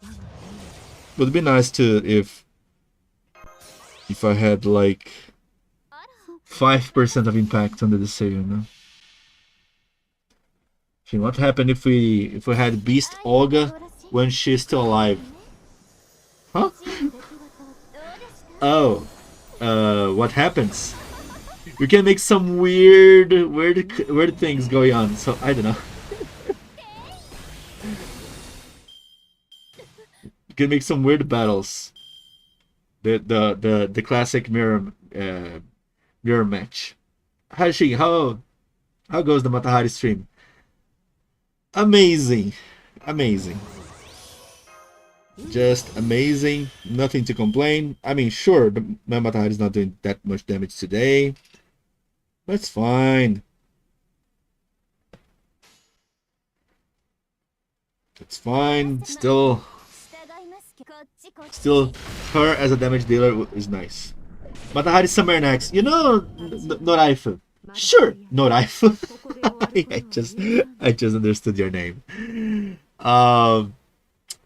It would be nice to if I had like 5% of impact on the decision, you know? See, what happened if we had Beast Olga when she's still alive? Huh? Oh. What happens? We can make some weird things going on, so I don't know. You can make some weird battles. The classic mirror match. Hashi, how goes the Matahari stream? Amazing. Just amazing. Nothing to complain. I mean, sure, the Matahari is not doing that much damage today. That's fine. That's fine. Still, her as a damage dealer is nice. Matahari Summer next. You know, no rifle. Sure, no rifle. I just understood your name.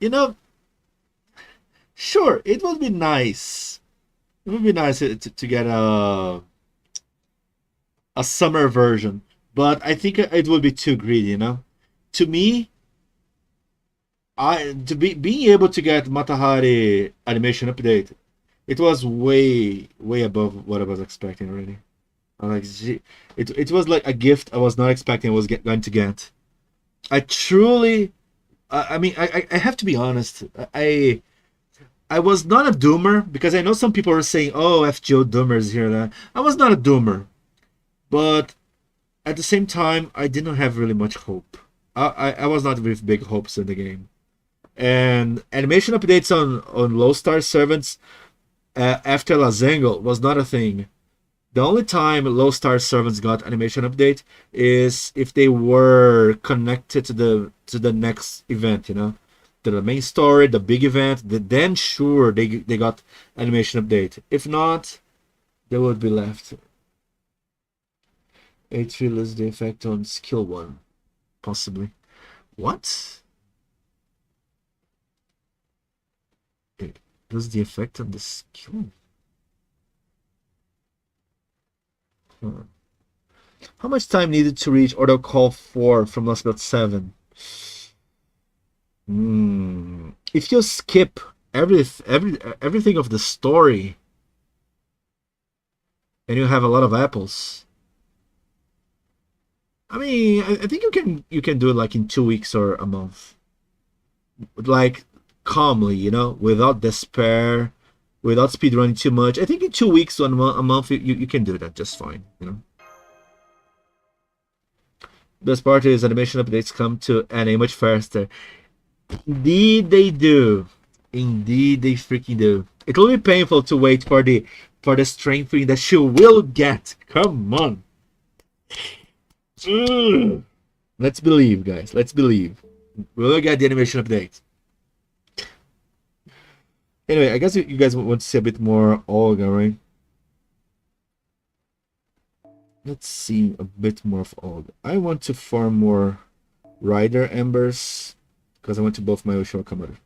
You know, sure, it would be nice. It would be nice to get a summer version, but I think it would be too greedy, you know. To me, being able to get Matahari animation update, it was way above what I was expecting already. Like, it was like a gift I was not expecting I was going to get. I truly, I mean, I have to be honest. I was not a doomer, because I know some people are saying, oh, FGO doomers here and there. I was not a doomer. But at the same time, I didn't have really much hope. I was not with big hopes in the game. And animation updates on low star servants after Lazengo was not a thing. The only time low star servants got animation update is if they were connected to the next event, you know, to the main story, the big event. Then sure they got animation update. If not, they would be left. Hateful is the effect on skill 1, possibly. What? Okay. What's the effect of the skill? Huh. How much time needed to reach auto call 4 from last build 7? If you skip everything of the story and you have a lot of apples, I mean, I think you can do it like in 2 weeks or a month, like calmly, you know, without despair, without speedrunning too much. I think in 2 weeks or a month you can do that just fine, you know. Best part is animation updates come to anny much faster. Indeed they do. Indeed they freaking do. It will be painful to wait for the strengthening that she will get. Come on. Let's believe, guys. Let's believe. We'll get the animation update. Anyway, I guess you guys want to see a bit more Olga, right? Let's see a bit more of Olga. I want to farm more Rider Embers because I want to buff my Osho Kamaru.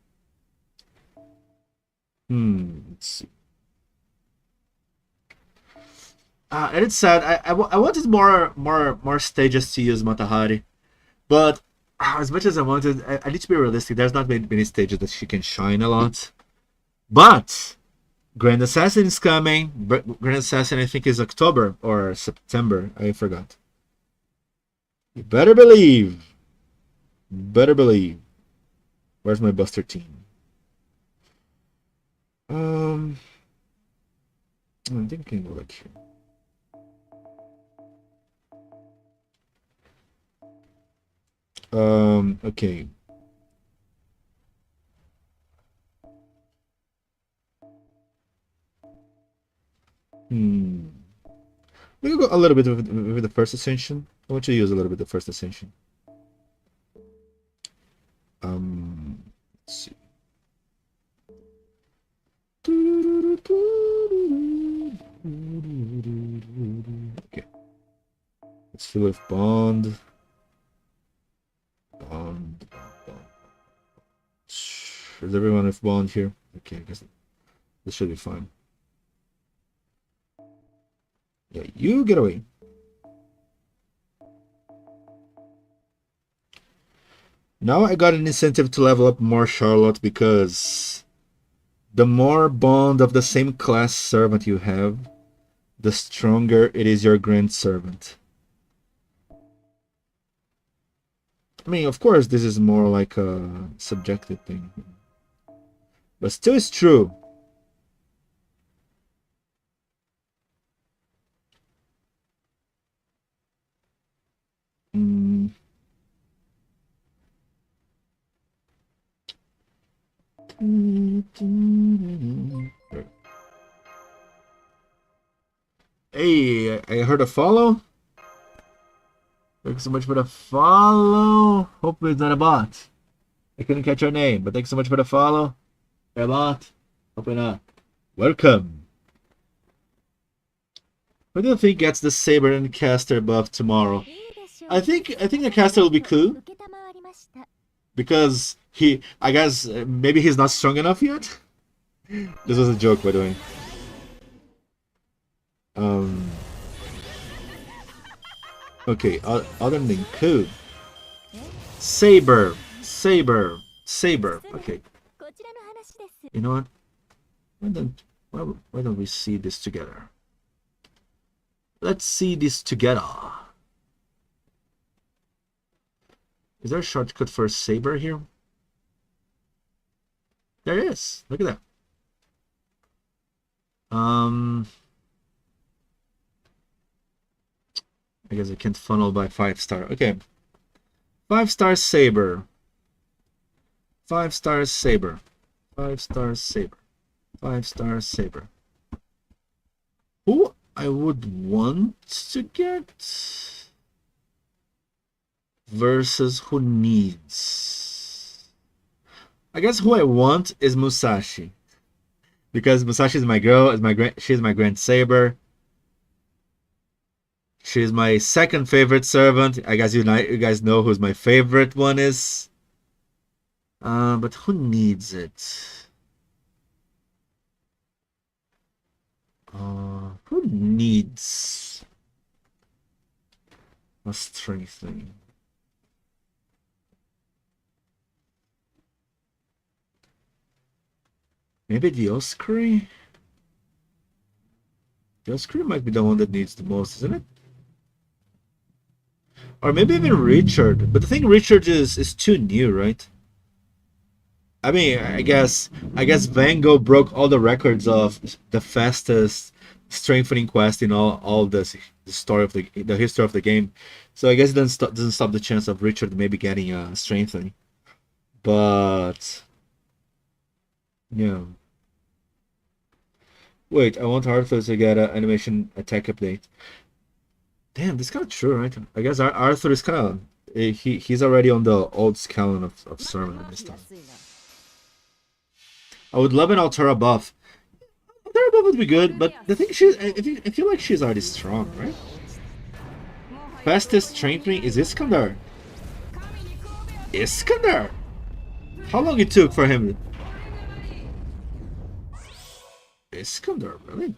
Let's see. And it's sad. I wanted more stages to use Matahari, but as much as I wanted, I need to be realistic. There's not many stages that she can shine a lot. But Grand Assassin is coming. Grand Assassin, I think, is October or September. I forgot. You better believe. Better believe. Where's my Buster team? I'm thinking like here. Okay. We'll go a little bit with the first ascension. I want you to use a little bit of the first ascension. Let's see. Okay. Let's fill with bond. Bond. Is everyone with bond here? Okay, I guess this should be fine. Yeah, you get away. Now I got an incentive to level up more Charlotte because the more bond of the same class servant you have, the stronger it is your grand servant. I mean, of course, this is more like a subjective thing, but still it's true. Hey, I heard a follow. Thanks so much for the follow. Hopefully it's not a bot. I couldn't catch your name, but thanks so much for the follow. Hey, bot. Hopefully not. Welcome. Who do you think gets the Saber and Caster buff tomorrow? I think the Caster will be cool. Because I guess maybe he's not strong enough yet. This was a joke, by the way. Okay, other than cool. Saber. Okay. You know what? Why don't we see this together? Let's see this together. Is there a shortcut for Saber here? There is. Look at that. I guess I can't funnel by 5-star. Okay. 5-star Saber. 5-star Saber. 5-star Saber. 5-star Saber. Who I would want to get versus who needs. I guess who I want is Musashi. Because Musashi is my girl, she's my Grand Saber. She's my second favorite servant. I guess you guys know who's my favorite one is. But who needs it? Who needs a strengthening? Maybe the Oscary? The Oscary might be the one that needs the most, isn't it? Or maybe even Richard. But the thing, Richard is too new, right? I mean, I guess Van Gogh broke all the records of the fastest strengthening quest in all the story of the history of the game. So I guess it doesn't stop the chance of Richard maybe getting strengthening. But yeah. Wait, I want Arthur to get an animation attack update. Damn, this is kind of true, right? I guess Arthur is kind of he's already on the old skeleton of Sermon this time. I would love an Altera buff. Altera buff would be good, but the thing I feel like she's already strong, right? Fastest strengthening is Iskandar. Iskandar! How long it took for him? Iskandar, really?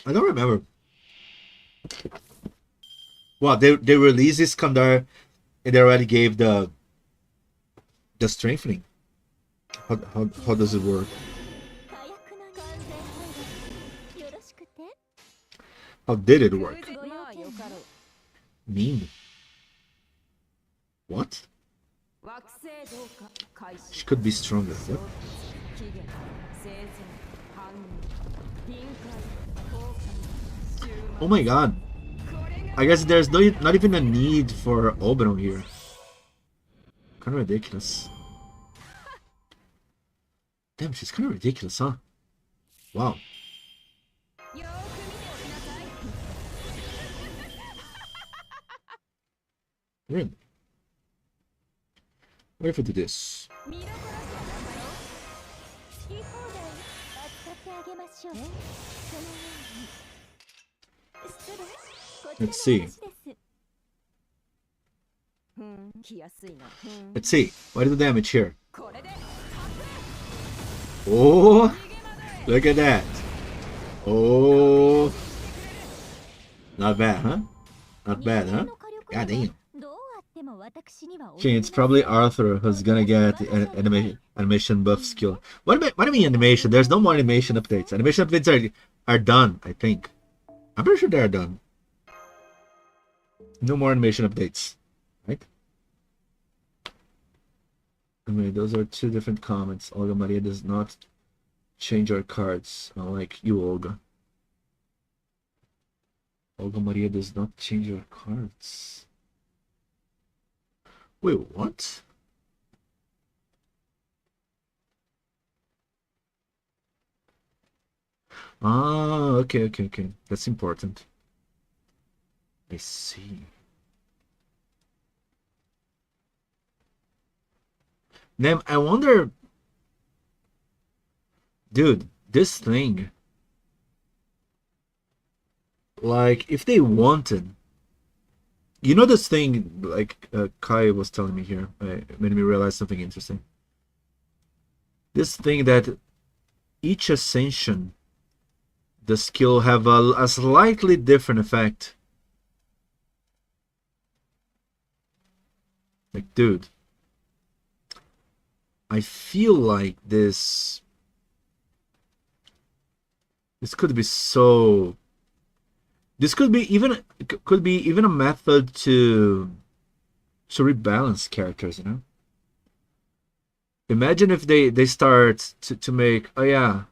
I don't remember. Wow, they released Iskandar and they already gave the strengthening. How does it work? How did it work? Mean. What? She could be stronger. Yep. Oh my god. I guess there's not even a need for Oberon here. Kind of ridiculous. Damn, she's kind of ridiculous, huh? Wow. Really? What if I do this? Let's see. Let's see. What is the damage here? Oh, look at that. Oh, not bad, huh? Not bad, huh? God damn. Okay, it's probably Arthur who's gonna get the animation buff skill. What do you mean animation? There's no more animation updates. Animation updates are done, I think. I'm pretty sure they are done. No more animation updates, right? I mean, those are two different comments. Olga Maria does not change our cards. Unlike you, Olga. Olga Maria does not change our cards. Wait, what? Ah, okay. That's important. I see. Then I wonder, dude, this thing, like, if they wanted, you know, this thing, like Kai was telling me here, it made me realize something interesting. This thing that each ascension, the skill have a slightly different effect. Like, dude, I feel like this could be so. This could be even a method to rebalance characters, you know. Imagine if they start to make, oh yeah,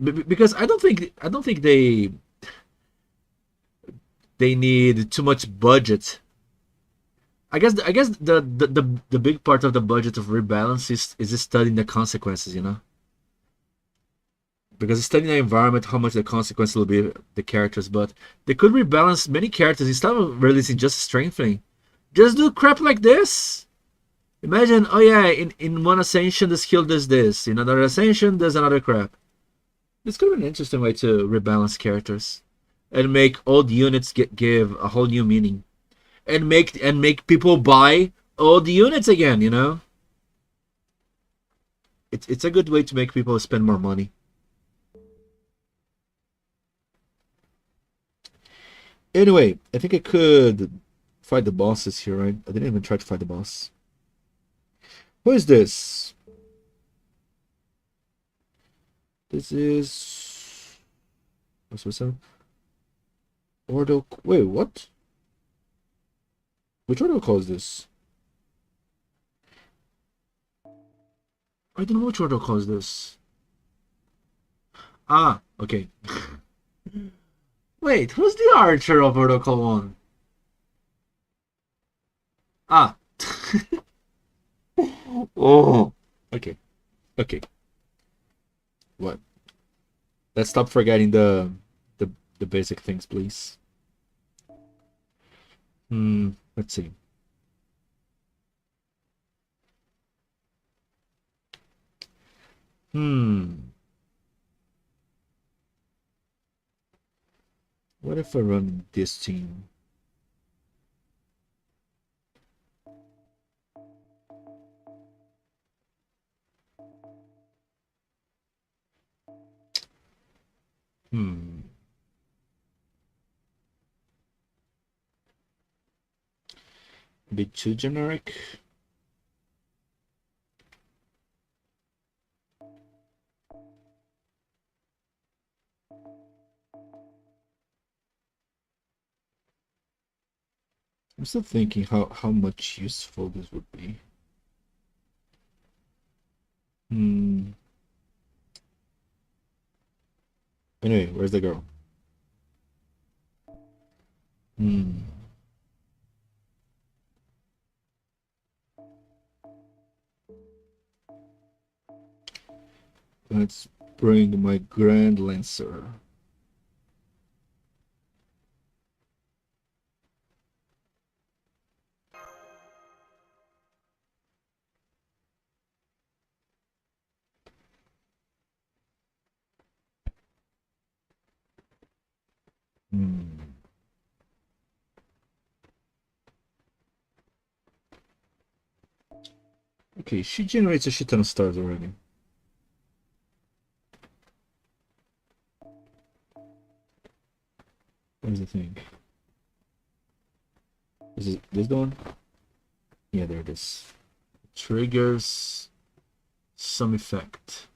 because I don't think they need too much budget. I guess the big part of the budget of rebalance is studying the consequences, you know. Because studying the environment, how much the consequence will be the characters, but they could rebalance many characters instead of releasing just strengthening. Just do crap like this. Imagine, oh yeah, in one ascension the skill does this, in another ascension there's another crap. This could be an interesting way to rebalance characters and make old units give a whole new meaning, and make people buy old units again, you know. it's a good way to make people spend more money. Anyway, I think I could fight the bosses here, right? I didn't even try to fight the boss. Who is this? This is... what's that? Ordo... Wait, what? Which order call is this? I don't know which order call is this. Ah, okay. Wait, who's the archer of Protocol 1? Ah. Oh. Okay. Okay. What? Let's stop forgetting the basic things, please. Let's see. What if I run this team? A bit too generic. I'm still thinking how much useful this would be. Anyway, where's the girl? Let's bring my Grand Lancer. Okay, she generates a shit ton of stars already. Where's the thing? Is it this one? Yeah, there it is. Triggers some effect.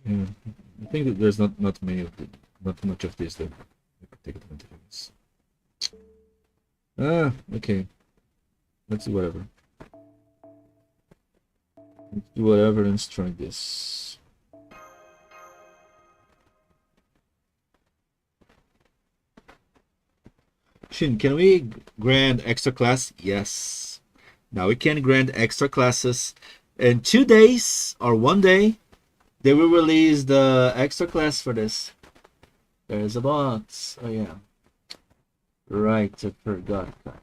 Yeah, I think that there's not many of the, not much of this that I could take advantage of this. Ah, okay. Let's do whatever. Let's do whatever and let's try this. Shin, can we grant extra class? Yes. Now we can grant extra classes. In 2 days or 1 day, they will release the extra class for this. There's a box. Oh yeah. Right, I forgot that.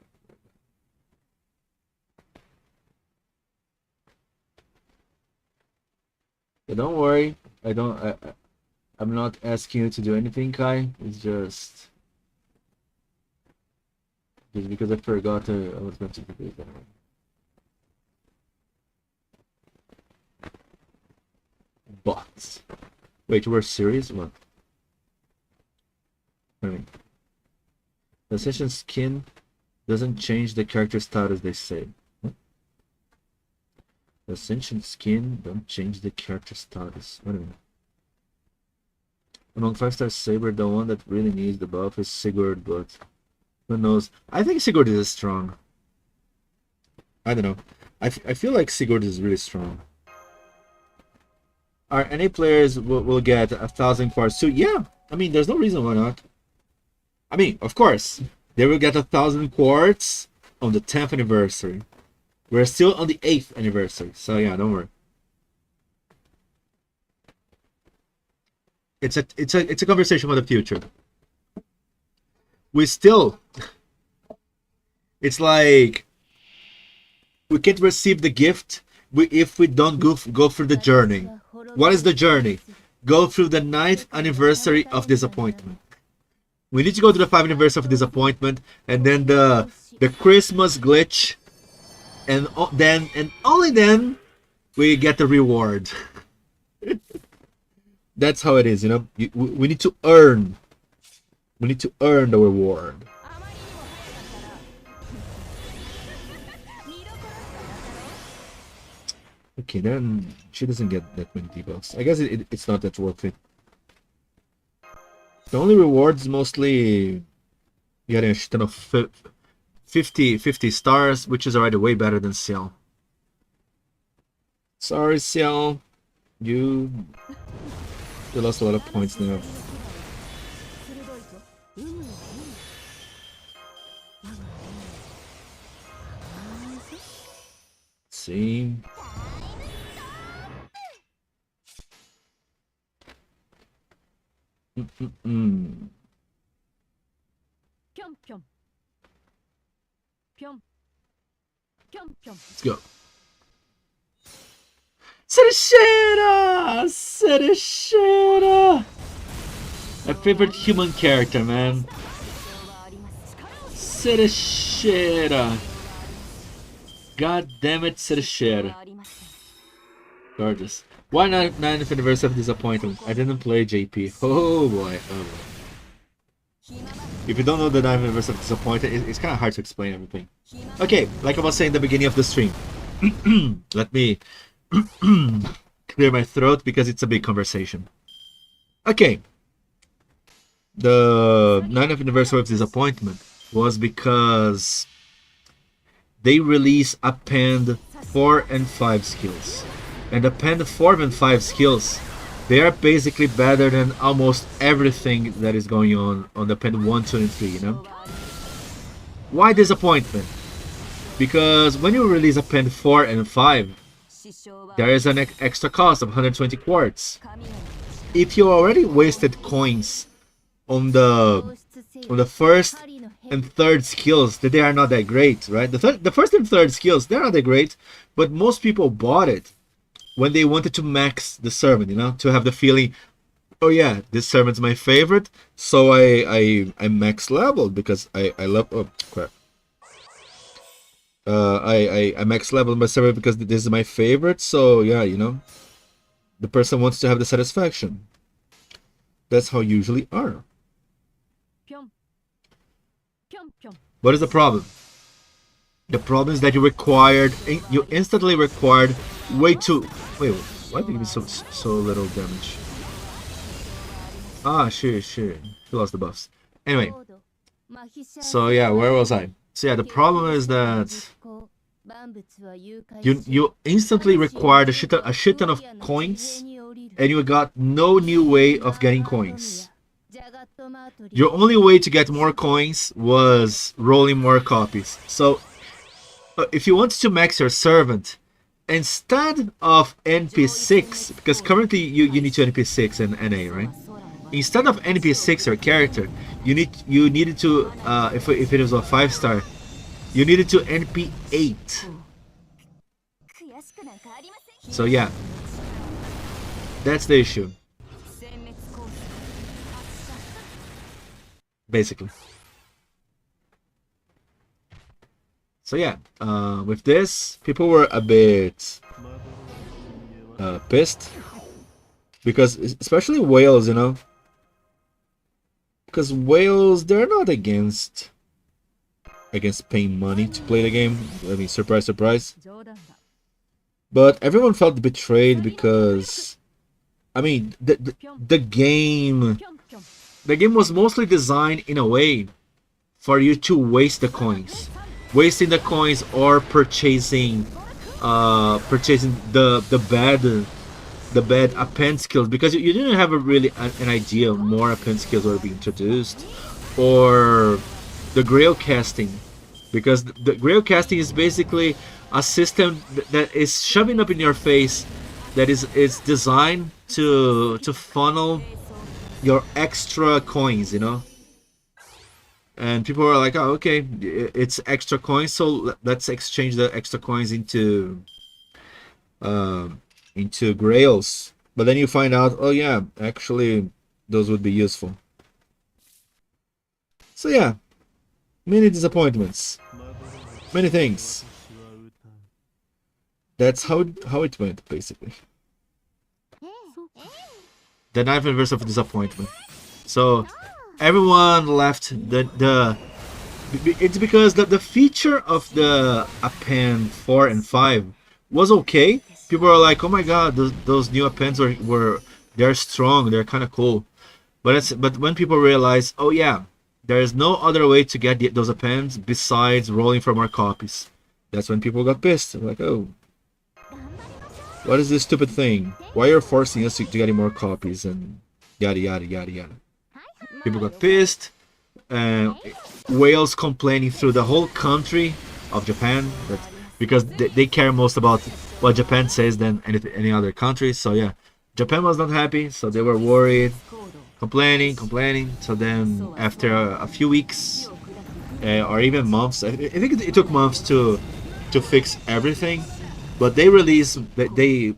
But don't worry. I'm not asking you to do anything, Kai. It's just because I forgot I was going to do it anyway. Bots. Wait, we're serious? What? I mean, the session skin doesn't change the character status, they say. What? The Ascension skin don't change the character status. Wait a minute. Among 5-star Saber, the one that really needs the buff is Sigurd, but who knows? I think Sigurd is strong. I don't know. I feel like Sigurd is really strong. Are any players will get 1,000 quartz too? Yeah, I mean, there's no reason why not. I mean, of course, they will get 1,000 quartz on the 10th anniversary. We're still on the 8th anniversary, so yeah, don't worry. It's a conversation about the future. We still, it's like we can't receive the gift if we don't go through the journey. What is the journey? Go through the 9th anniversary of disappointment. We need to go to the 5 anniversary of disappointment, and then the Christmas glitch, and then and only then we get the reward. That's how it is, you know. We need to earn. We need to earn the reward. Okay, then she doesn't get that many debuffs. I guess it's not that worth it. The only rewards mostly getting a ton of 50 stars, which is already way better than Ciel. Sorry, Ciel. You lost a lot of points now. See. Let's go. Sereshera! Sereshera! My favorite human character, man. Sereshera. God damn it, Sereshera. Gorgeous. Why not 9th anniversary of disappointment? I didn't play JP. Oh boy. Oh boy. If you don't know the 9th anniversary of disappointment, it's kind of hard to explain everything. Okay, like I was saying at the beginning of the stream. Let me clear my throat because it's a big conversation. Okay. The 9th anniversary of disappointment was because they released append 4 and 5 skills. And append 4 and 5 skills, they are basically better than almost everything that is going on the append 1, 2, and 3, you know? Why disappointment? Because when you release append 4 and 5, there is an extra cost of 120 quartz. If you already wasted coins on the first and third skills, that they are not that great, right? The first and third skills, they're not that great, but most people bought it when they wanted to max the servant, you know, to have the feeling, oh yeah, this servant's my favorite, so I max leveled because I love, oh crap. I max leveled my servant because this is my favorite, so yeah, you know, the person wants to have the satisfaction. That's how usually are. What is the problem? The problem is that you instantly required way too. Wait, why did you give me so little damage? Ah, sure. He lost the buffs. Anyway, so yeah, where was I? So yeah, the problem is that you instantly required a shit ton of coins, and you got no new way of getting coins. Your only way to get more coins was rolling more copies. So if you want to max your servant, instead of NP6, because currently you need to NP6 and NA, right? Instead of NP6 your character, you needed to if it was a 5-star, you needed to NP8. So yeah, that's the issue. Basically. So yeah, with this, people were a bit pissed, because especially whales, you know, because whales, they're not against paying money to play the game. I mean, surprise, surprise. But everyone felt betrayed because, I mean, the game was mostly designed in a way for you to waste the coins. Wasting the coins or purchasing the bad append skills, because you didn't have an idea more append skills were being introduced, or the grail casting, because the grail casting is basically a system that is shoving up in your face, that is designed to funnel your extra coins, you know. And people were like, oh, okay, it's extra coins, so let's exchange the extra coins into grails. But then you find out, oh yeah, actually those would be useful. So yeah, many disappointments, many things. That's how it went, basically. The ninth anniversary of disappointment. So everyone left the it's because the feature of the append 4 and 5 was okay. People are like, oh my god, those new appends were they're strong, they're kind of cool. But when people realize, oh yeah, there is no other way to get those appends besides rolling for more copies, that's when people got pissed. They're like, oh, what is this stupid thing? Why are you forcing us to get more copies and yada yada yada yada. People got pissed. Whales complaining through the whole country of Japan, that because they care most about what Japan says than any other country. So yeah, Japan was not happy, so they were worried, complaining. So then after a few weeks or even months, I think it took months to fix everything, but they released they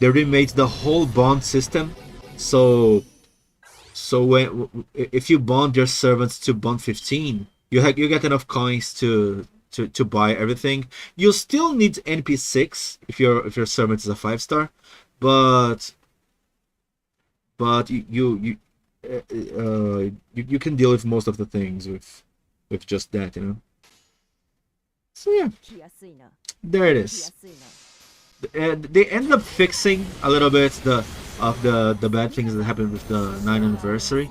remade the whole bond system. So when if you bond your servants to bond 15, you get enough coins to buy everything. You still need NP6 if your servant is a 5-star, but you can deal with most of the things with just that, you know. So yeah, there it is. They ended up fixing a little bit the bad things that happened with the 9th anniversary,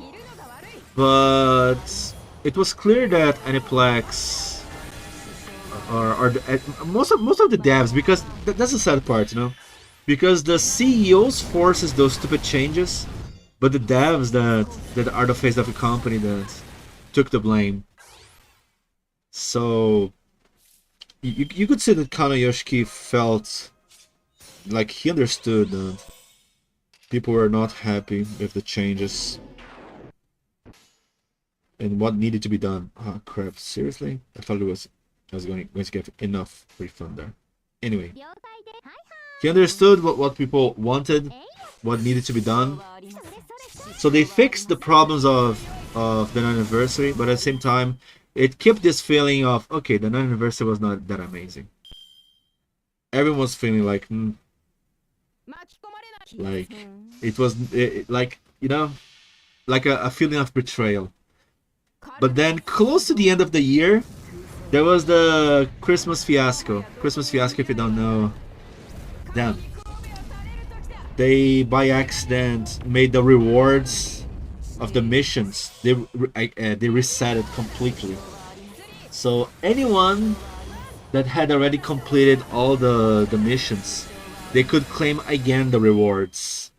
but it was clear that Aniplex or most of the devs, because that's the sad part, you know, because the CEOs forces those stupid changes, but the devs that are the face of the company that took the blame. So you could say that Kana Yoshiki felt like he understood that people were not happy with the changes and what needed to be done. Oh crap, seriously? I thought I was going to get enough refund there. Anyway, he understood what people wanted, what needed to be done. So they fixed the problems of the 9th anniversary, but at the same time, it kept this feeling of, okay, the 9th anniversary was not that amazing. Everyone was feeling like, like it was like, you know, like a feeling of betrayal. But then close to the end of the year, there was the Christmas fiasco. Christmas fiasco, if you don't know, damn, they by accident made the rewards of the missions, they reset it completely. So anyone that had already completed all the missions, they could claim again the rewards.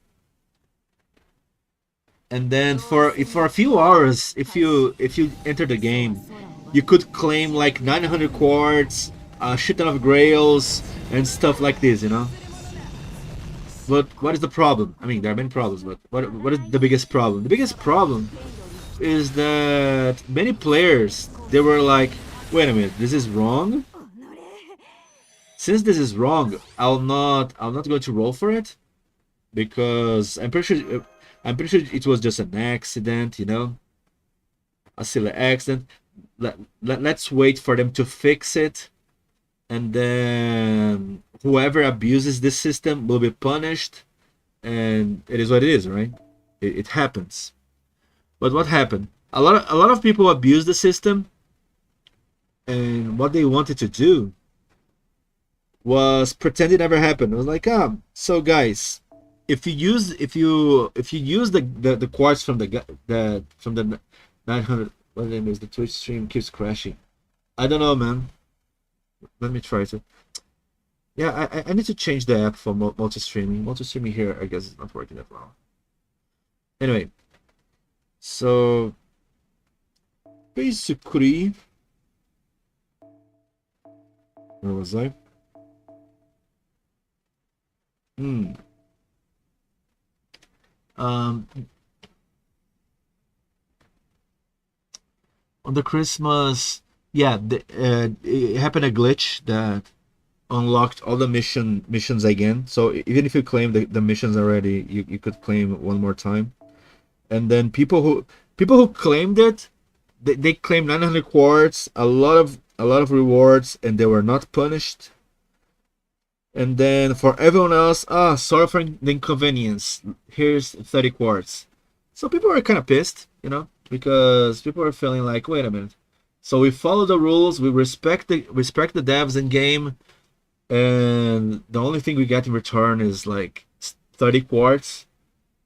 And then for a few hours, if you enter the game, you could claim like 900 quartz, a shit ton of grails, and stuff like this, you know. But what is the problem? I mean, there are many problems, but what is the biggest problem? The biggest problem is that many players, they were like, wait a minute, this is wrong. Since this is wrong, I'm not going to roll for it, because I'm pretty sure it was just an accident, you know, a silly accident. Let's wait for them to fix it, and then whoever abuses this system will be punished, and it is what it is, right? It happens. But what happened? A lot of people abused the system, and what they wanted to do was pretend it never happened. It was like, so guys, if you use the quartz from the 900, what name is, the Twitch stream keeps crashing. I don't know, man. Let me try to. Yeah, I need to change the app for multi-streaming. Multi-streaming here, I guess, is not working that well. Anyway, so basically, where was I? On the Christmas, yeah, it happened a glitch that unlocked all the missions again. So even if you claim the missions already, you could claim one more time. And then people people who claimed it, they claimed 900 quartz, a lot of rewards, and they were not punished. And then for everyone else, sorry for the inconvenience. Here's 30 quartz. So people were kind of pissed, you know, because people were feeling like, wait a minute. So we follow the rules, we respect the devs in game, and the only thing we get in return is like 30 quartz.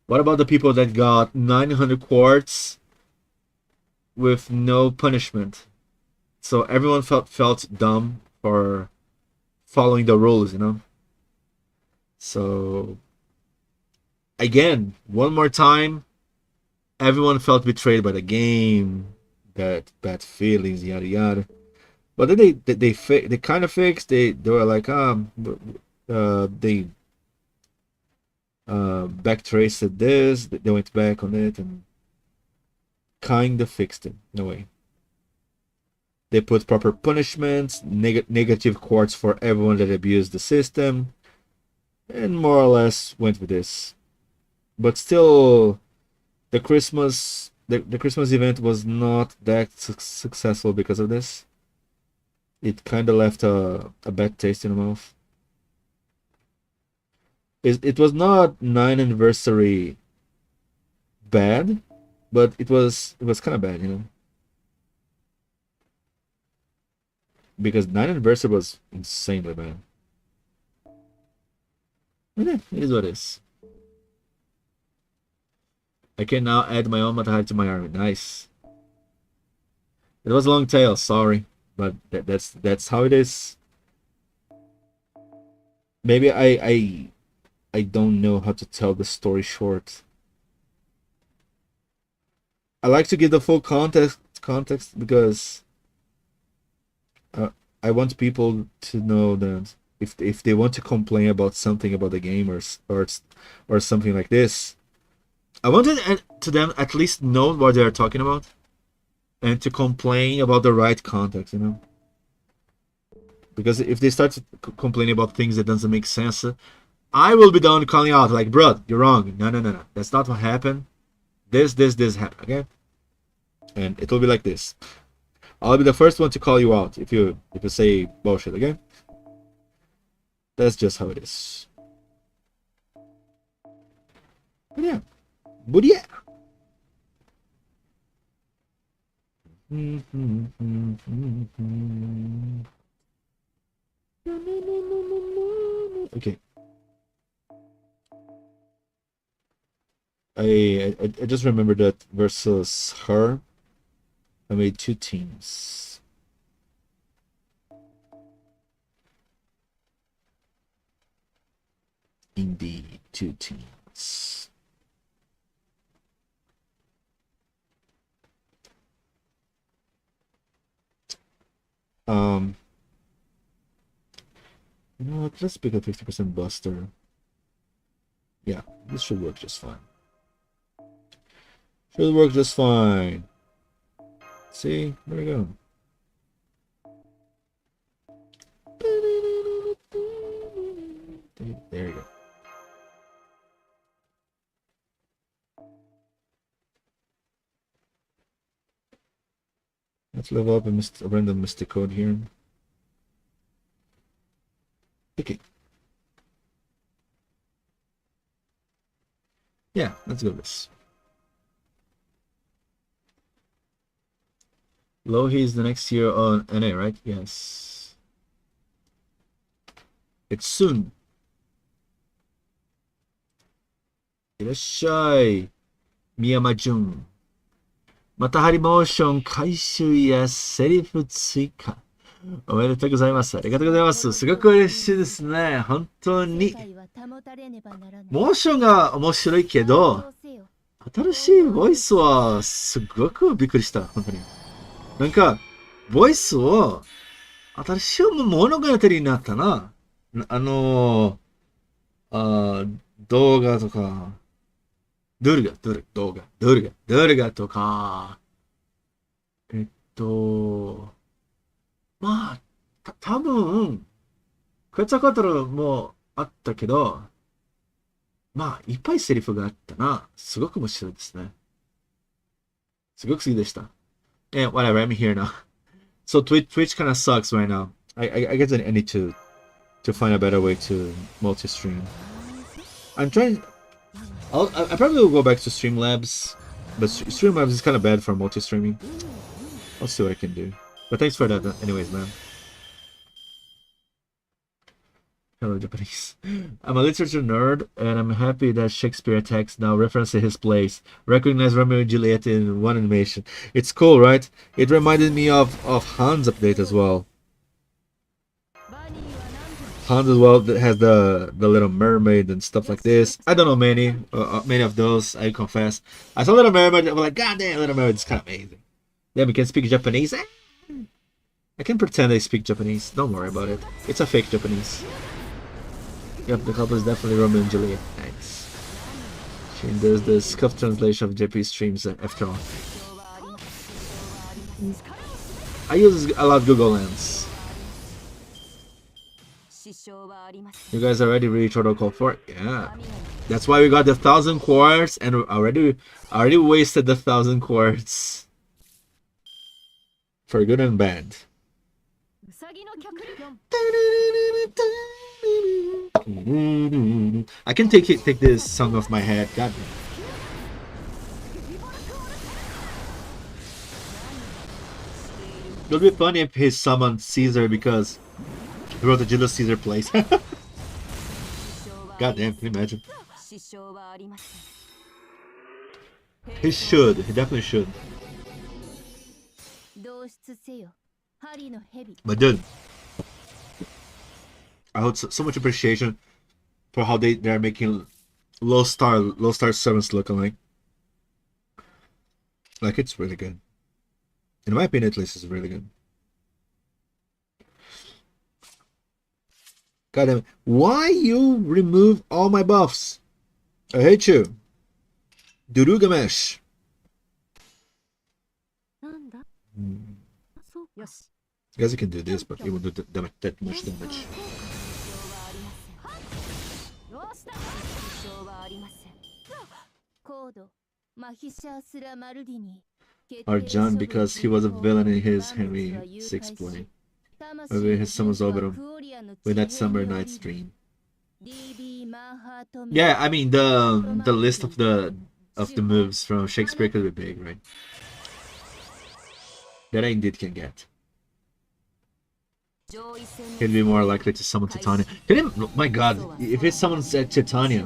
What about the people that got 900 quartz with no punishment? So everyone felt dumb for following the rules, you know. So again, one more time, everyone felt betrayed by the game, that bad feelings, yada yada. But then they kind of fixed. They were like they backtraced this. They went back on it and kind of fixed it in a way. They put proper punishments, negative quartz for everyone that abused the system, and more or less went with this. But still, the Christmas event was not that successful because of this. It kind of left a bad taste in the mouth. It was not 9th anniversary bad, but it was kind of bad, you know. Because 9th anniversary was insanely bad. But yeah, it is what it is. I can now add my own Matahari to my army. Nice. It was a long tail, sorry. But that's how it is. Maybe I don't know how to tell the story short. I like to give the full context because I want people to know that if they want to complain about something about the game or something like this, I wanted to them at least know what they are talking about and to complain about the right context, you know. Because if they start complaining about things that doesn't make sense, I will be down calling out like, bro, you're wrong. No. That's not what happened. This happened, okay? And it will be like this. I'll be the first one to call you out if you say bullshit, okay? That's just how it is. But yeah. Okay. I just remember that versus her, I made 2 teams. Indeed, 2 teams. You know what? Let's pick a 50% buster. Yeah, this should work just fine. Should work just fine. See, there we go. There you go. Let's level up a random mystic code here. Okay. Yeah, let's go with this. Lohi is the next year on NA, right? Yes. It's soon. いらっしゃい。宮山潤。またハリモーション回収やセリフ追加。おめでとうございます。ありがとうございます。すごく嬉しいですね。本当に。モーションが面白いけど、新しいボイスはすごくびっくりした。本当に。なんか、ボイスを新しい物語になったな。動画とか、ドゥルガとか、まあ、多分、クエツァカトルもあったけど、まあ、いっぱいセリフがあったな。すごく面白いですね。すごく好きでした。And whatever, I'm here now. So Twitch kind of sucks right now. I guess I need to find a better way to multi-stream. I'm trying. I probably will go back to Streamlabs, but Streamlabs is kind of bad for multi-streaming. I'll see what I can do. But thanks for that, anyways, man. Hello, Japanese. I'm a literature nerd, and I'm happy that Shakespeare text now references his plays. Recognize Romeo and Juliet in one animation. It's cool, right? It reminded me of Hans update as well. Hans as well that has the Little Mermaid and stuff like this. I don't know many of those, I confess. I saw Little Mermaid, I'm like, God damn, Little Mermaid is kind of amazing. Then we can speak Japanese. I can pretend I speak Japanese. Don't worry about it. It's a fake Japanese. Yep, the couple is definitely Romeo and Juliet. Nice. There's the scuffed translation of Japanese streams after all. I use a lot of Google Lens. You guys already reached Protocol 4? Yeah. That's why we got the 1,000 quartz and already wasted the 1,000 quartz. For good and bad. I can take this song off my head. God. It would be funny if he summoned Caesar because he wrote the Julius Caesar plays. God damn, can you imagine? He should. He definitely should. But dude, I hold so much appreciation for how they're making low star servants look alike. Like, it's really good. In my opinion, at least, it's really good. God damn it. Why you remove all my buffs? I hate you. Durugamesh. I guess you can do this, but it won't do that much damage. Or John, because he was a villain in his Henry VI play. Maybe his summons Oberon with that summer night stream. Yeah, I mean the list of the moves from Shakespeare could be big, right? That I indeed can get. He'd be more likely to summon Titania. Oh my god, if it summons Titania,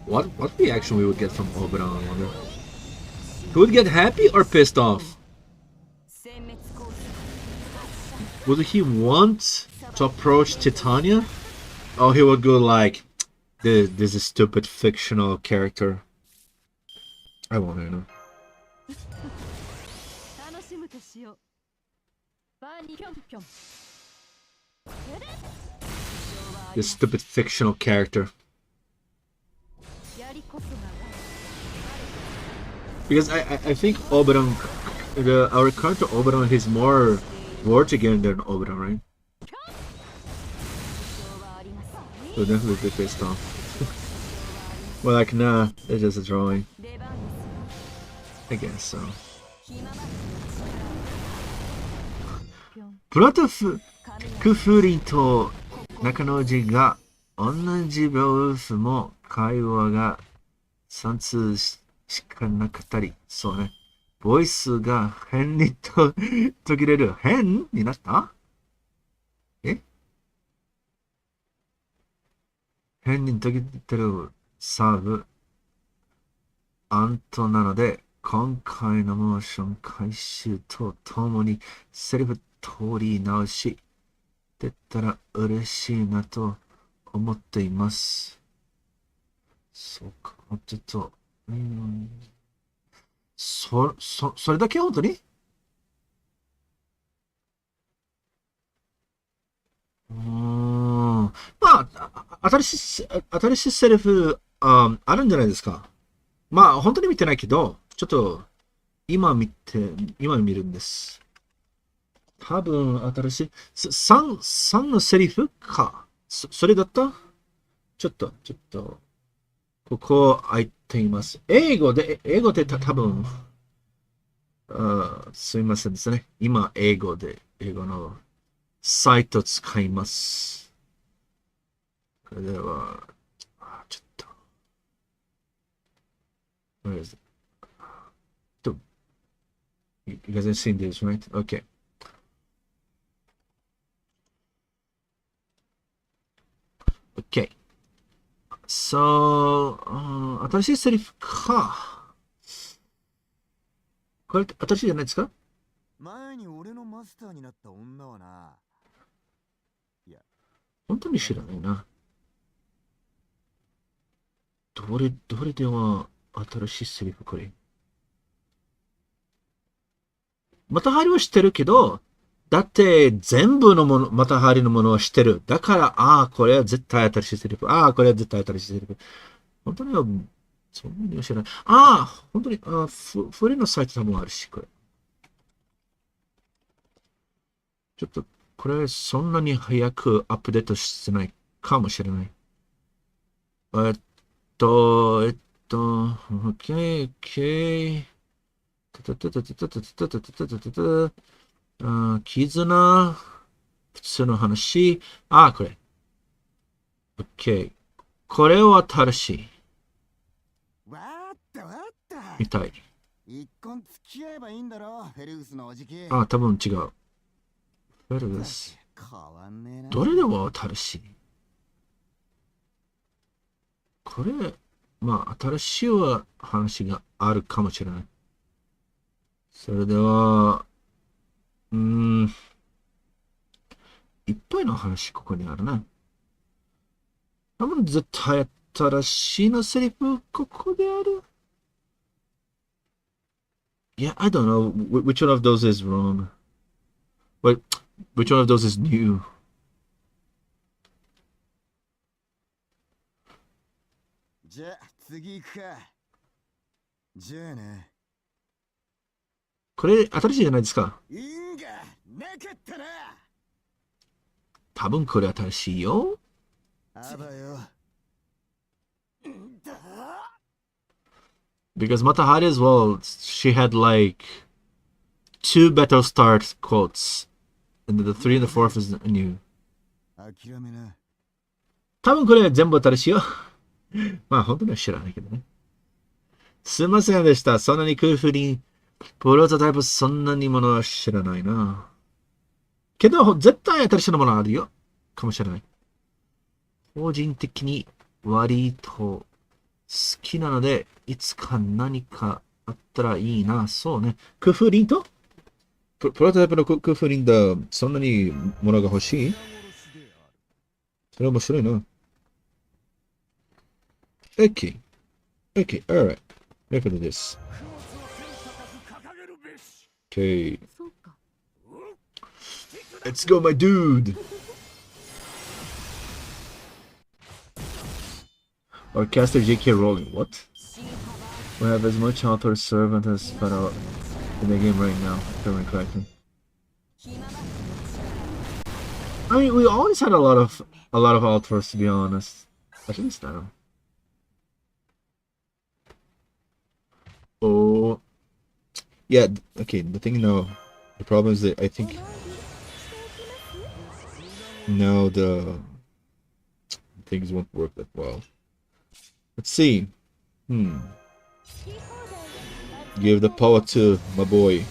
what reaction we would get from Oberon, I wonder. He would get happy or pissed off? Would he want to approach Titania? Or he would go like, this is a stupid fictional character. I won't know. This stupid fictional character. Because I think Oberon, our character Oberon is more Vortigern than Oberon, right? So definitely be pissed off. Well, like, nah, it's just a drawing. I guess so. プロトフクフリと中野寺が同じ秒数も会話が3通しかなかったり、そうね。ボイスが変にと途切れる。変になった？変に途切れてるサーブアントなので、今回のモーション回収とともにセリフ通り直し出たら嬉しいなと思っています。そうか、ちょっと、それだけ本当に？まあ、新しいセリフ、あるんじゃないですか。まあ、本当に見てないけど、ちょっと、今見るんです。多分、新しい、3のセリフか。それだった？ちょっと、ここ空いています。英語で多分、すいませんですね。今、英語のサイト使います。それでは、ちょっと。Where is it? You guys have seen this, right? Okay. Okay. So, 新しいセリフか。これ新しいじゃないですか？前に俺のマスターになった女はな。本当に知らないな。どれでは新しいセリフこれ。またはりは知ってるけど、だって全部のもの、またはりのものは知ってる。だから、これは絶対新しいセリフ。これは絶対新しいセリフ。本当には、そんなには知らない。本当に、フリーのサイトもあるし、これ。ちょっと、これ、そんなに早くアップデートしてないかもしれない。えっと、OK。絆、普通の話。これ。OK。これは新しい。みたい。多分違う。フェルグス。どれでも新しい。これ、新しい話があるかもしれない。それでは、いっぱいの話ここにあるな。多分絶対新しいのセリフここである。Yeah, I don't know which one of those is wrong. Wait, which one of those is new? じゃあ次行くか。じゃあね。これ新しいじゃないですか。因がなかったな。多分これ新しいよ。あばよ。Because Matahari as well, she had like 2 better start quotes. And the 3 and the 4th is new. 諦めな。多分これ全部新しいよ。本当には知らないけどね。すいませんでした。そんなに空風に、プロトタイプそんなにものは知らないな。けど、絶対新しいものあるよ。かもしれない。個人的に割と好きなので、いつか何かあったらいいな。そうね。空風林とプロトタイプの空風林だ。そんなにものが欲しい？それは面白いな。Okay. Okay, alright. Look at this. Okay. Let's go, my dude! Or caster JK Rowling. What? We have as much author servant as spun out in the game right now, if I remember correctly. I mean, we always had a lot of authors, to be honest. At least now. Oh, yeah. Okay. The thing now, the problem is that I think now the things won't work that well. Let's see. Give the power to my boy.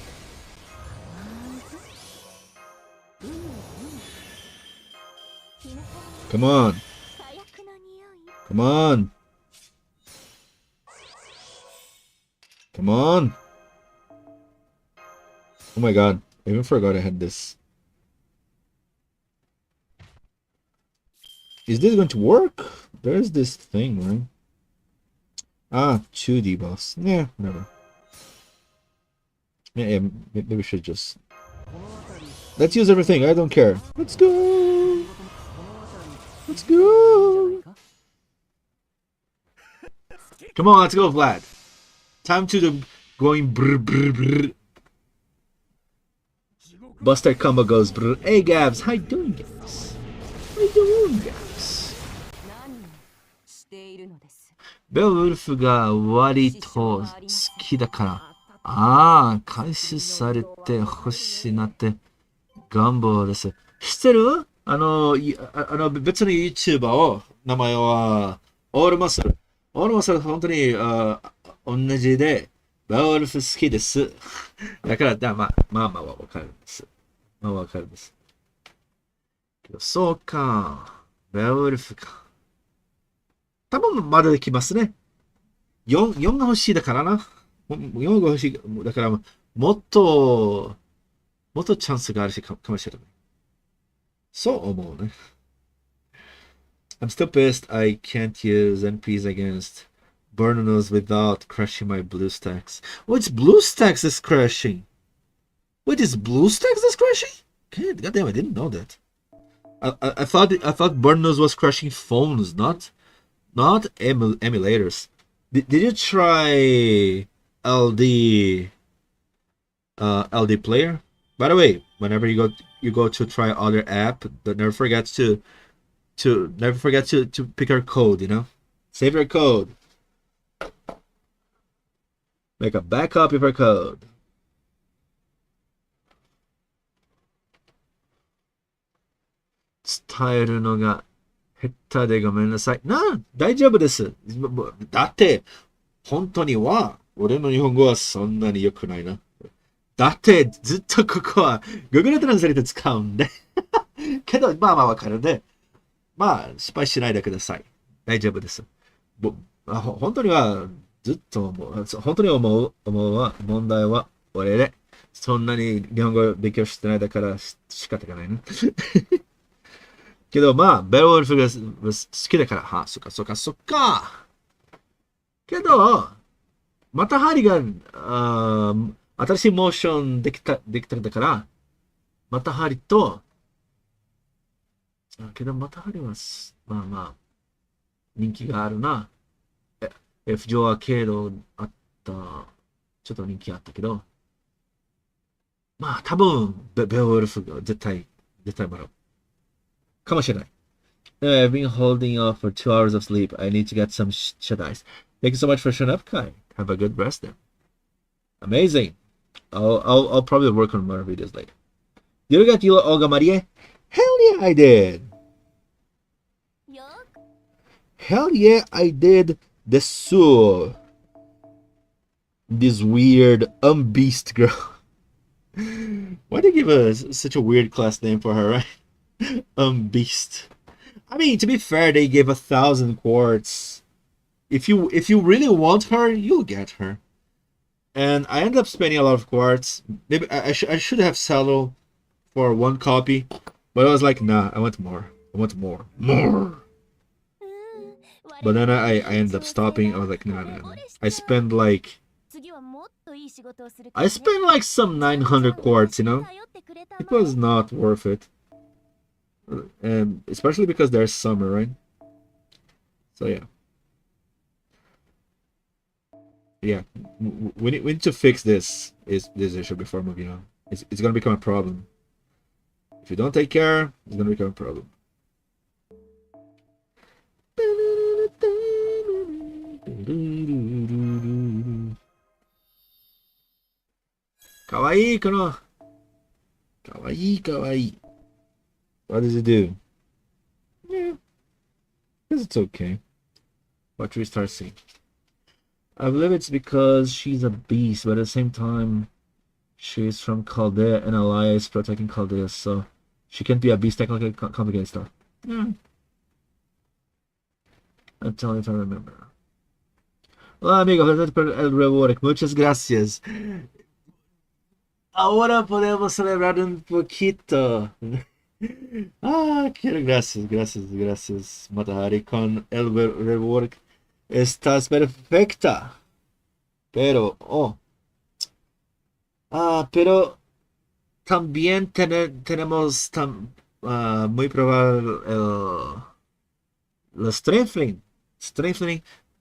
Come on. Come on. Come on. Oh my god. I even forgot I had this. Is this going to work? There's this thing, right? 2D boss. Yeah, whatever. Yeah, maybe we should just... Let's use everything. I don't care. Let's go. Let's go. Come on, let's go, Vlad. Time to the going brr brr brr. Buster combo goes brr. Hey, Gabs. How you doing, Gabs? How you doing, Gabs? ベオウルフが割と好きだからああ、開始されて欲しいなって願望です。知ってる別に YouTuber を、名前は、オールマッスル。オールマッスル、本当に、同じで、ベオルフ好きです。だから、まあはわかるんです。まあわかるんです。そうか。ベオルフか。多分まだできますね。4が欲しいだからな。4が欲しい。だから、もっとチャンスがあるしかもしれない。そう思うね。I'm still pissed I can't use NPs against Burnos without crushing my blue stacks. Oh, it's blue stacks that's crashing. Wait, it's blue stacks that's crashing? God damn, I didn't know that. I thought Burnos was crushing phones, not emulators. Did you try LD LD player? By the way, whenever you go to try other app, never forget to pick our code, you know? Save your code. Make a backup of our code. 伝えるのが下手でごめんなさい。大丈夫です。だって、本当には、俺の日本語はそんなに良くないな。だって、ずっとここは Google トランスレート使うんで。けど、まあまあわかるね。まあ、失敗しないでください。大丈夫です。本当には、ずっと思う。本当に思うは、問題は、俺で、そんなに日本語を勉強してないだから仕方がないね。けど、まあ、ベルウォルフが好きだから、そっかそっかそっか。けど、またハリが、新しいモーションできたんだから、またハリと、けど、またハリは、まあまあ、人気があるな。FGO アーケードあった、ちょっと人気あったけど、まあ、多分、ベオウルフが絶対もらう。かもしれない。I've been holding off for 2 hours of sleep. I need to get some shut-eyes. Thank you so much for showing up, Kai. Have a good rest then. Amazing. I'll probably work on more videos later. Did you get you Olga Maria? Hell yeah, I did. Hell yeah, I did. The Soul. This weird unbeast girl. Why they give such a weird class name for her, right? Unbeast. I mean, to be fair, they gave 1,000 quartz. If you really want her, you'll get her. And I ended up spending a lot of quartz. Maybe I should have settled for one copy, but I was like, nah, I want more. I want more. But then I ended up stopping. I was like, nah. I spent like some 900 quartz, you know? It was not worth it. And especially because there's summer, right? So yeah. Yeah, we need to fix this issue before moving on. It's gonna become a problem. If you don't take care, it's gonna become a problem. かわいいかな。かわいいかわいい。What does it do? Yeah, because it's okay. Watch we start seeing. I believe it's because she's a beast, but at the same time, she's from Chaldea and Alaya is protecting Chaldea, so she can't be a beast, technically complicated stuff. Yeah. I'll tell you if I remember. Hola amigo, gracias por el reward. Muchas gracias. Ahora podemos celebrar un poquito. Quiero gracias, Matahari, con el reward. Estás perfecta. Pero, pero también tenemos muy probable el strengthening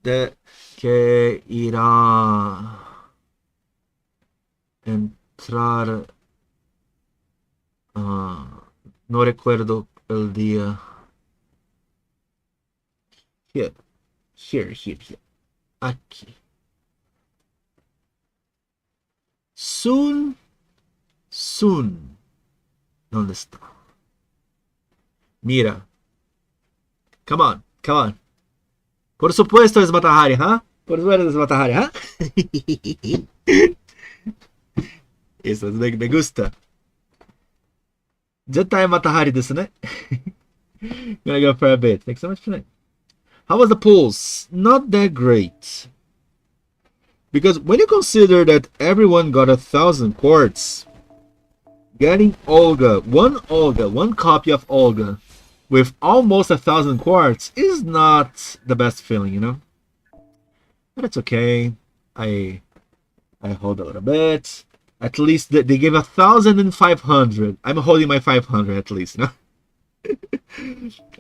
de que irá entrar. No recuerdo el día. Here, here. Aquí. soon. Soon. ¿Dónde está? Mira. Come on, come on. Por supuesto es Matahari, ¿ah? Por supuesto es Matahari, ¿ah? Eso me gusta. Zetai Matahari desu ne. Gonna go for a bit. Thanks so much for that. How was the pulls? Not that great. Because when you consider that everyone got 1,000 quartz, getting one copy of Olga, with almost 1,000 quartz is not the best feeling, you know? But it's okay. I hold a little bit. At least they gave 1,500. I'm holding my 500 at least, no?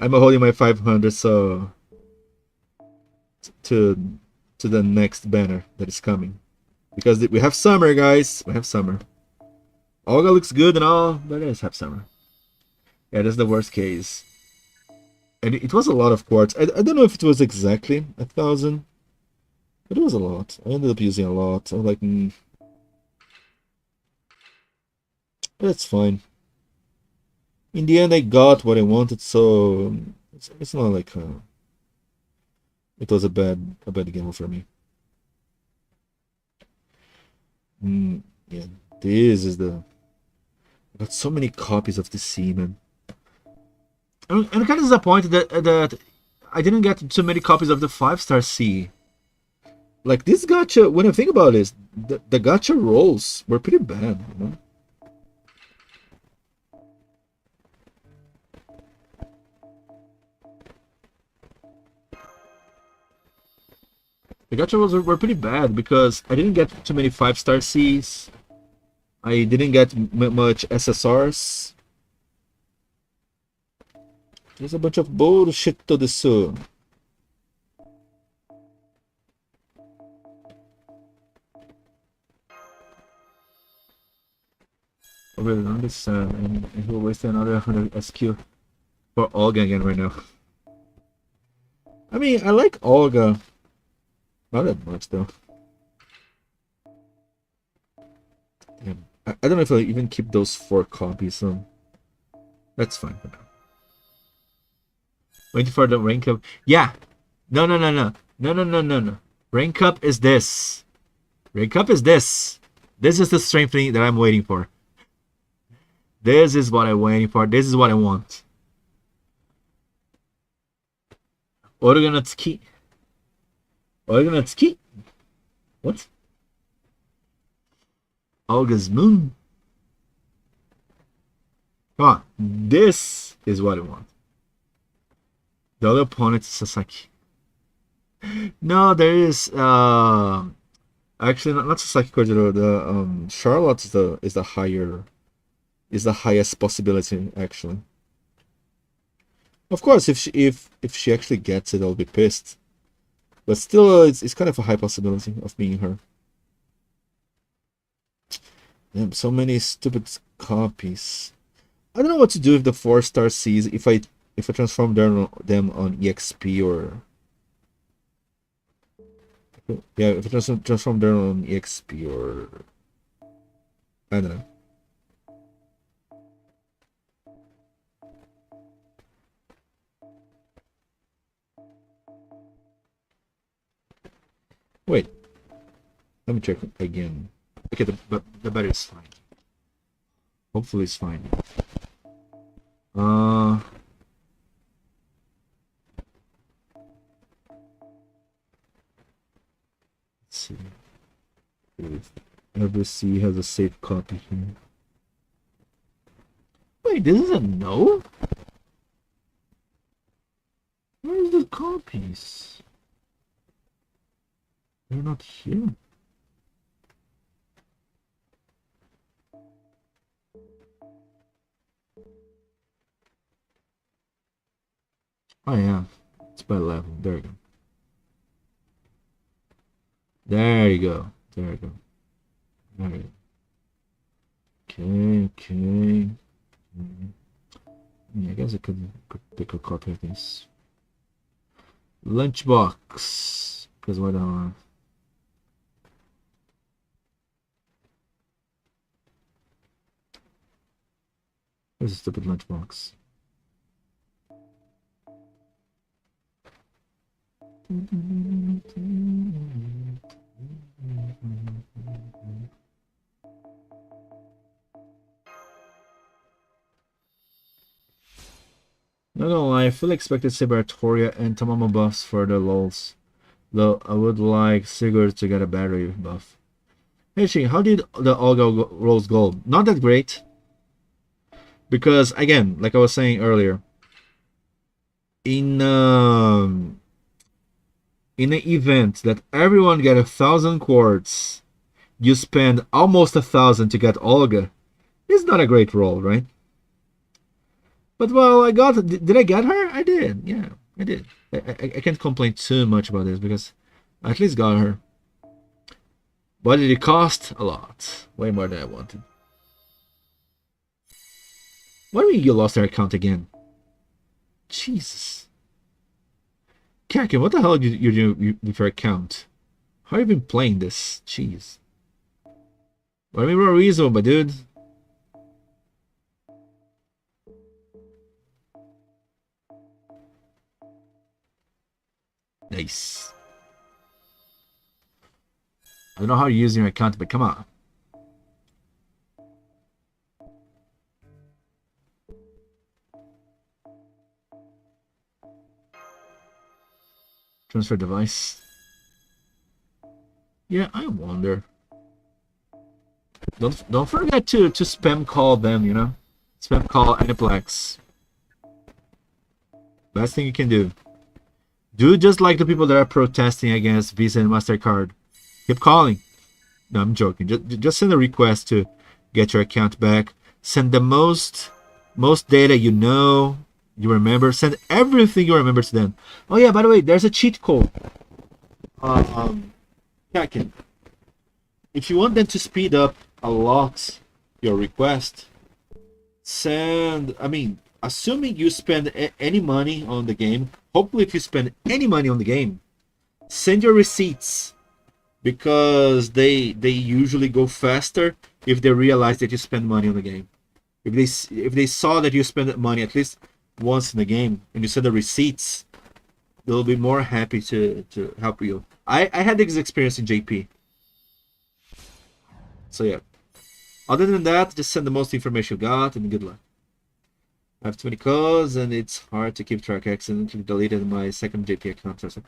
I'm holding my 500, so to the next banner that is coming, because we have summer, guys. We have summer. Olga looks good and all, but let's have summer. Yeah, that's the worst case. And it was a lot of quartz. I don't know if it was exactly 1,000, but it was a lot. I ended up using a lot. I was like, that's fine. In the end, I got what I wanted, so it's not like it was a bad gamble for me. Yeah, this is the. I got so many copies of the Seaman. I'm kind of disappointed that I didn't get too many copies of the 5-star C. Like this gacha, when I think about this, the gacha rolls were pretty bad, you know? The gacha rolls were pretty bad because I didn't get too many 5-star Cs. I didn't get much SSRs. There's a bunch of bullshit to this. Oh, really understand, and he'll waste another 100 SQ for Olga again right now. I mean, I like Olga. Not that much though. Damn. I don't know if I'll even keep those 4 copies, so that's fine for now. Waiting for the rank up. Yeah. No. Rank up is this. Rank up is this. This is the strengthening that I'm waiting for. This is what I'm waiting for. This is what I want. Organatsuki. Organatsuki? What? Olga's moon? Come on. This is what I want. The other opponent is Sasaki. No, there is actually not Sasaki Kojiro. The Charlotte is the highest possibility actually. Of course, if she actually gets it, I'll be pissed. But still, it's kind of a high possibility of being her. Damn, so many stupid copies. I don't know what to do with the 4-star Cs if I transform them on EXP or yeah, if I transform them on EXP or I don't know. Wait, let me check again. Okay, the battery is fine. Hopefully it's fine. Let's see. Every C has a safe copy here. Wait, this is a no? Where's the copies? They're not here. Oh yeah, it's by level. There we go. There you go. There you go. There you go. Okay. Yeah, I guess I could take a copy of this. Lunchbox. Because why don't I? Where's the stupid lunchbox? Not gonna lie, I fully expected Saberatoria and Tamamo buffs for the lols. Though I would like Sigurd to get a battery buff. Hey Shin, how did the Olga rolls go? Not that great. Because again, like I was saying earlier, in an event that everyone get 1,000 quartz, you spend almost 1,000 to get Olga. It's not a great roll, right? But well, I got. Did I get her? I did. Yeah, I did. I can't complain too much about this because I at least got her. What did it cost? A lot. Way more than I wanted. What do you mean you lost your account again? Jesus. Kakin, what the hell are you doing with your account? How have you been playing this? Jeez. What do you mean more reasonable, my dude? Nice. I don't know how you're using your account, but come on. Transfer device. Yeah, I wonder. Don't forget to spam call them, you know? Spam call Aniplex. Best thing you can do. Do just like the people that are protesting against Visa and MasterCard. Keep calling. No, I'm joking. Just send a request to get your account back. Send the most data you know, you remember. Send everything you remember to them. Oh yeah, by the way, there's a cheat code. Kakin. If you want them to speed up a lot your request, send. I mean, assuming you spend any money on the game. Hopefully, if you spend any money on the game, send your receipts because they usually go faster if they realize that you spend money on the game. If they saw that you spend money at least once in the game and you send the receipts, they'll be more happy to help you. I had this experience in JP. So yeah. Other than that, just send the most information you got and good luck. I have too many codes and it's hard to keep track. I accidentally deleted my second JP account. So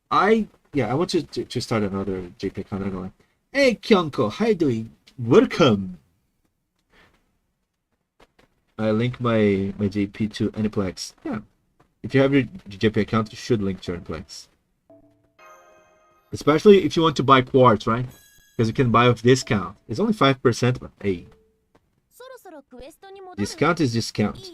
I want to start another JP account. I'm going, hey Kyonko, how you doing? Welcome. I link my JP to Aniplex. Yeah. If you have your JP account, you should link to Aniplex. Especially if you want to buy quartz, right? Because you can buy with discount. It's only 5%, but hey. Discount is discount.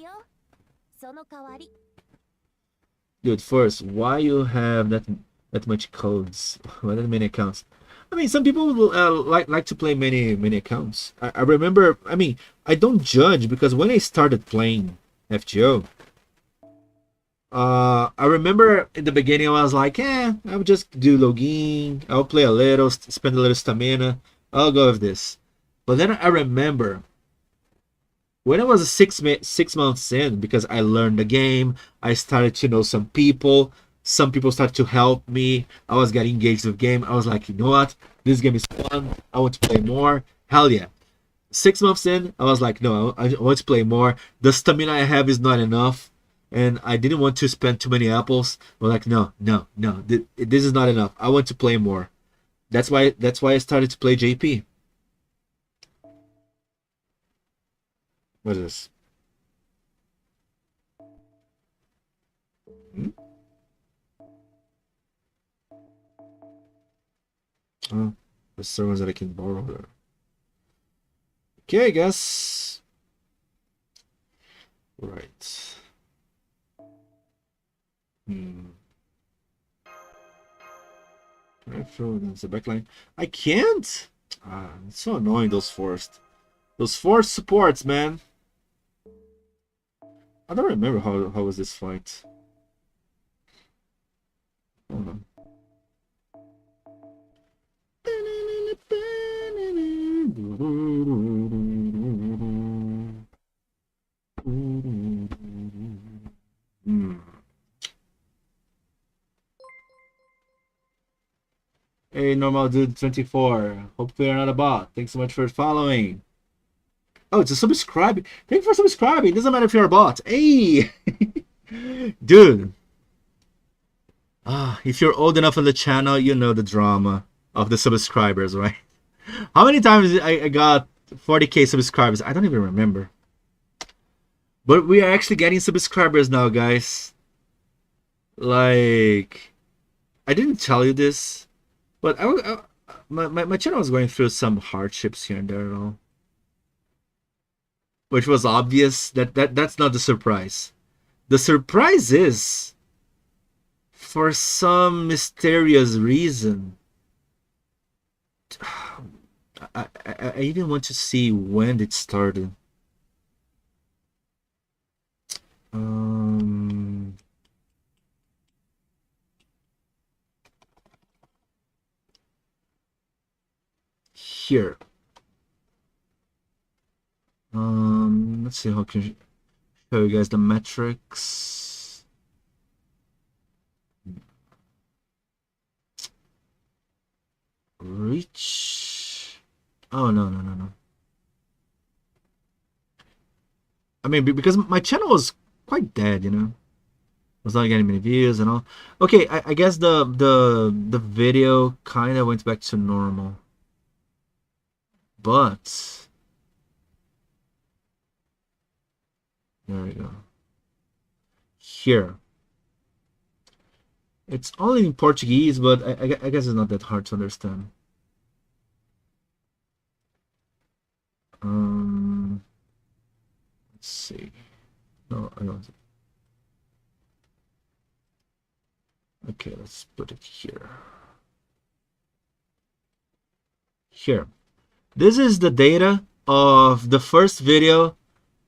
Dude, first, why you have that much codes? Why that many accounts? I mean, some people will like to play many accounts. I remember. I mean, I don't judge because when I started playing FGO, I remember in the beginning I was like, I would just do login. I'll play a little, spend a little stamina. I'll go with this. But then I remember when I was 6 months in, because I learned the game, I started to know some people. Some people started to help me. I was getting engaged with the game. I was like, you know what? This game is fun. I want to play more. Hell yeah. 6 months in, I was like, no, I want to play more. The stamina I have is not enough. And I didn't want to spend too many apples. I'm like, no. This is not enough. I want to play more. That's why I started to play JP. What is this? Oh, there's servers that I can borrow there. Okay, I guess. Right. Can I throw against the backline? I can't! It's so annoying, those forced. Those forced supports, man. I don't remember how was this fight. Hold on. Hey, Normal Dude 24. Hopefully you're not a bot. Thanks so much for following. Oh, it's a subscribe. Thank you for subscribing. Doesn't matter if you're a bot. Hey, dude. If you're old enough on the channel, you know the drama of the subscribers, right? How many times I got 40k subscribers? I don't even remember. But we are actually getting subscribers now, guys. Like, I didn't tell you this, but my channel was going through some hardships here and there and all. Which was obvious. That's not the surprise. The surprise is, for some mysterious reason, I even want to see when it started. Here. Let's see how I can show you guys the metrics. Reach. Oh, no. I mean, because my channel was quite dead, you know. I was not getting many views and all. Okay, I guess the video kind of went back to normal. But there we go. Here. It's only in Portuguese, but I guess it's not that hard to understand. Let's see. No, I don't. Okay, let's put it here. Here. This is the data of the first video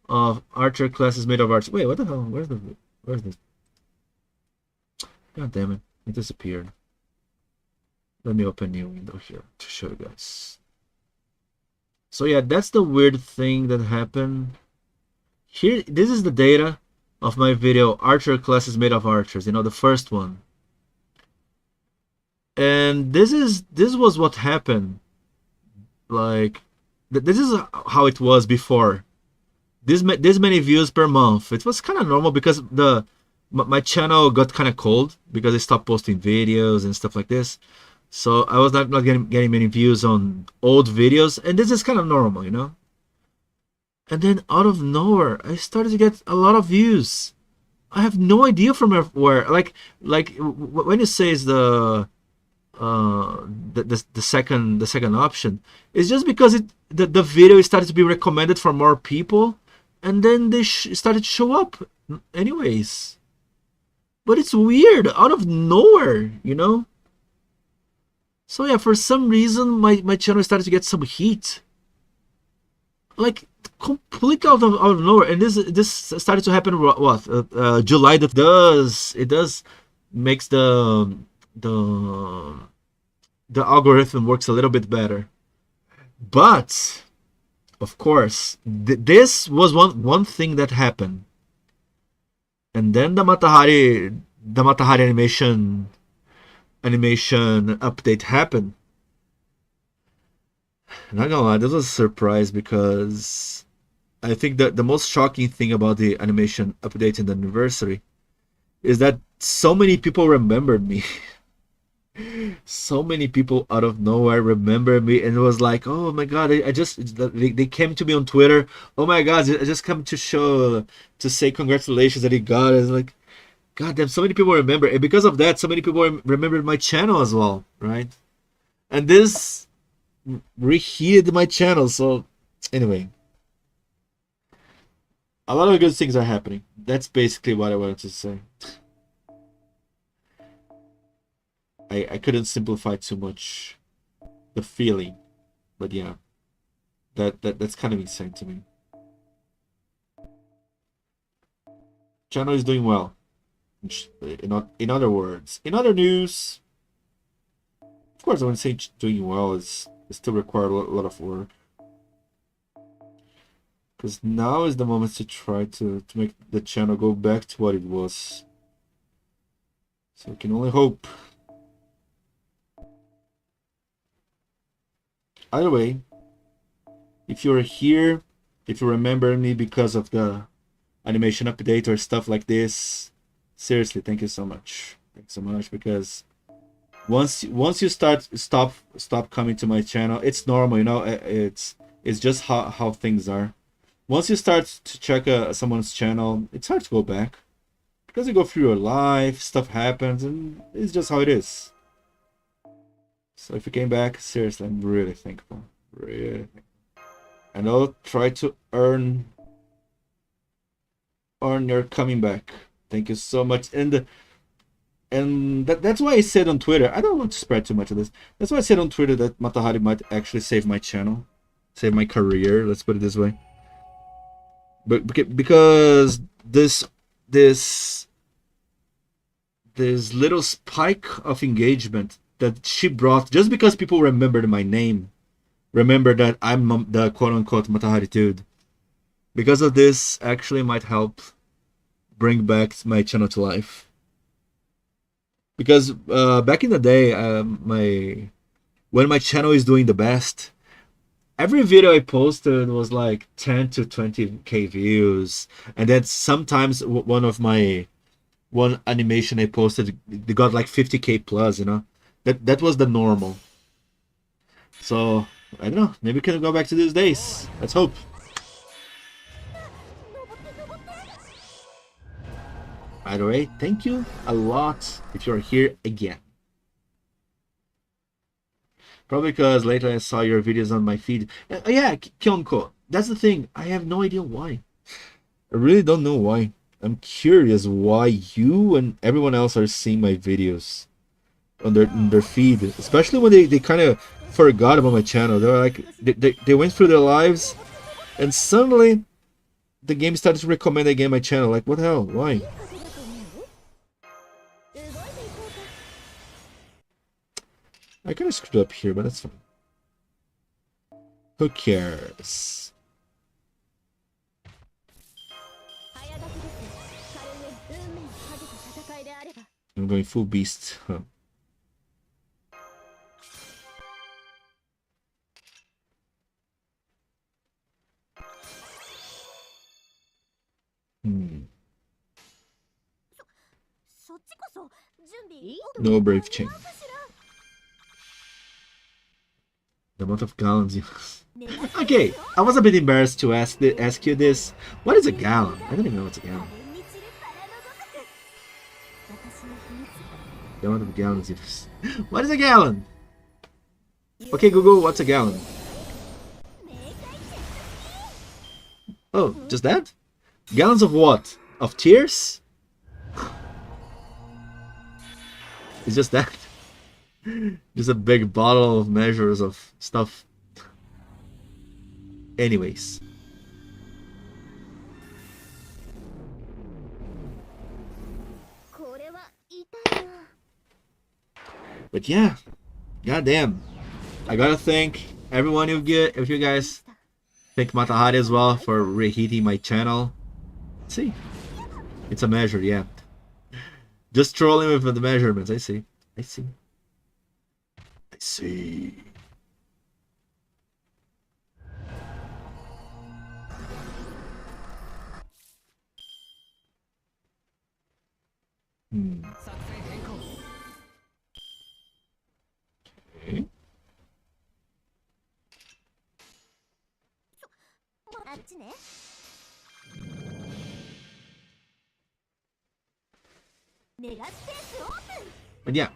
of Archer classes made of archers. Wait, what the hell? Where's this? God damn it. It disappeared. Let me open a new window here to show you guys. So yeah, that's the weird thing that happened. Here, this is the data of my video, Archer classes made of archers. You know, the first one. And this was what happened. Like, this is how it was before. This many views per month. It was kind of normal because my channel got kind of cold because I stopped posting videos and stuff like this. So I was not getting many views on old videos, and this is kind of normal, you know. And then out of nowhere, I started to get a lot of views. I have no idea from where. Like when you say is the second option, it's just because the video started to be recommended for more people, and then they started to show up anyways. But it's weird, out of nowhere, you know. So yeah, for some reason my channel started to get some heat, like completely out of nowhere. And this started to happen July. It does makes the algorithm works a little bit better. But of course, this was one thing that happened, and then the Matahari animation update happened. I'm not gonna lie, this was a surprise because I think that the most shocking thing about the animation update in the anniversary is that so many people remembered me. So many people out of nowhere remember me, and it was like, oh my god, they came to me on Twitter. Oh my god, I just come to say congratulations that he got it. It's like, god damn, so many people remember, and because of that, so many people remembered my channel as well, right? And this reheated my channel. So anyway, a lot of good things are happening. That's basically what I wanted to say. I couldn't simplify too much the feeling, but yeah, that's kind of insane to me. Channel is doing well. In other words, in other news, of course, I wouldn't say doing well. It still requires a lot of work, because now is the moment to try to make the channel go back to what it was. So we can only hope. either way, if you're here, if you remember me because of the animation update or stuff like this, seriously, thank you so much. Thanks so much, because once you stop coming to my channel, it's normal, you know. It's just how things are. Once you start to check someone's channel, it's hard to go back, because you go through your life, stuff happens, and it's just how it is. So if you came back, seriously, I'm really thankful. Really thankful. And I'll try to earn your coming back. Thank you so much. And that's why I said on Twitter, I don't want to spread too much of this. That's why I said on Twitter that Matahari might actually save my channel, save my career. Let's put it this way. But because this little spike of engagement that she brought, just because people remembered my name, remember that I'm the quote-unquote Matahari dude, because of this, actually might help bring back my channel to life. Because back in the day, when my channel is doing the best, every video I posted was like 10 to 20k views, and then sometimes one animation I posted, they got like 50k plus, you know. That was the normal. So I don't know, maybe we can go back to these days. Let's hope. By the way, thank you a lot if you're here again. Probably because later I saw your videos on my feed. Yeah, Kyonko, that's the thing. I have no idea why. I really don't know why. I'm curious why you and everyone else are seeing my videos on their feed, especially when they kind of forgot about my channel. They were like, they went through their lives, and suddenly the game started to recommend again my channel. Like, what the hell? Why? I kind of screwed up here, but that's fine. Who cares? I'm going full beast. Huh. No brave chain. The amount of gallons you... Okay, I was a bit embarrassed to ask you this. What is a gallon? I don't even know what's a gallon. The amount of gallons you... What is a gallon? Okay, Google, what's a gallon? Oh, just that? Gallons of what? Of tears? It's just that. Just a big bottle of measures of stuff. Anyways. But yeah, goddamn. I gotta thank everyone of you guys. Thank Matahari as well for reheating my channel. Let's see. It's a measure, yeah. Just trolling with the measurements. I see. I see. I see. Okay. But yeah.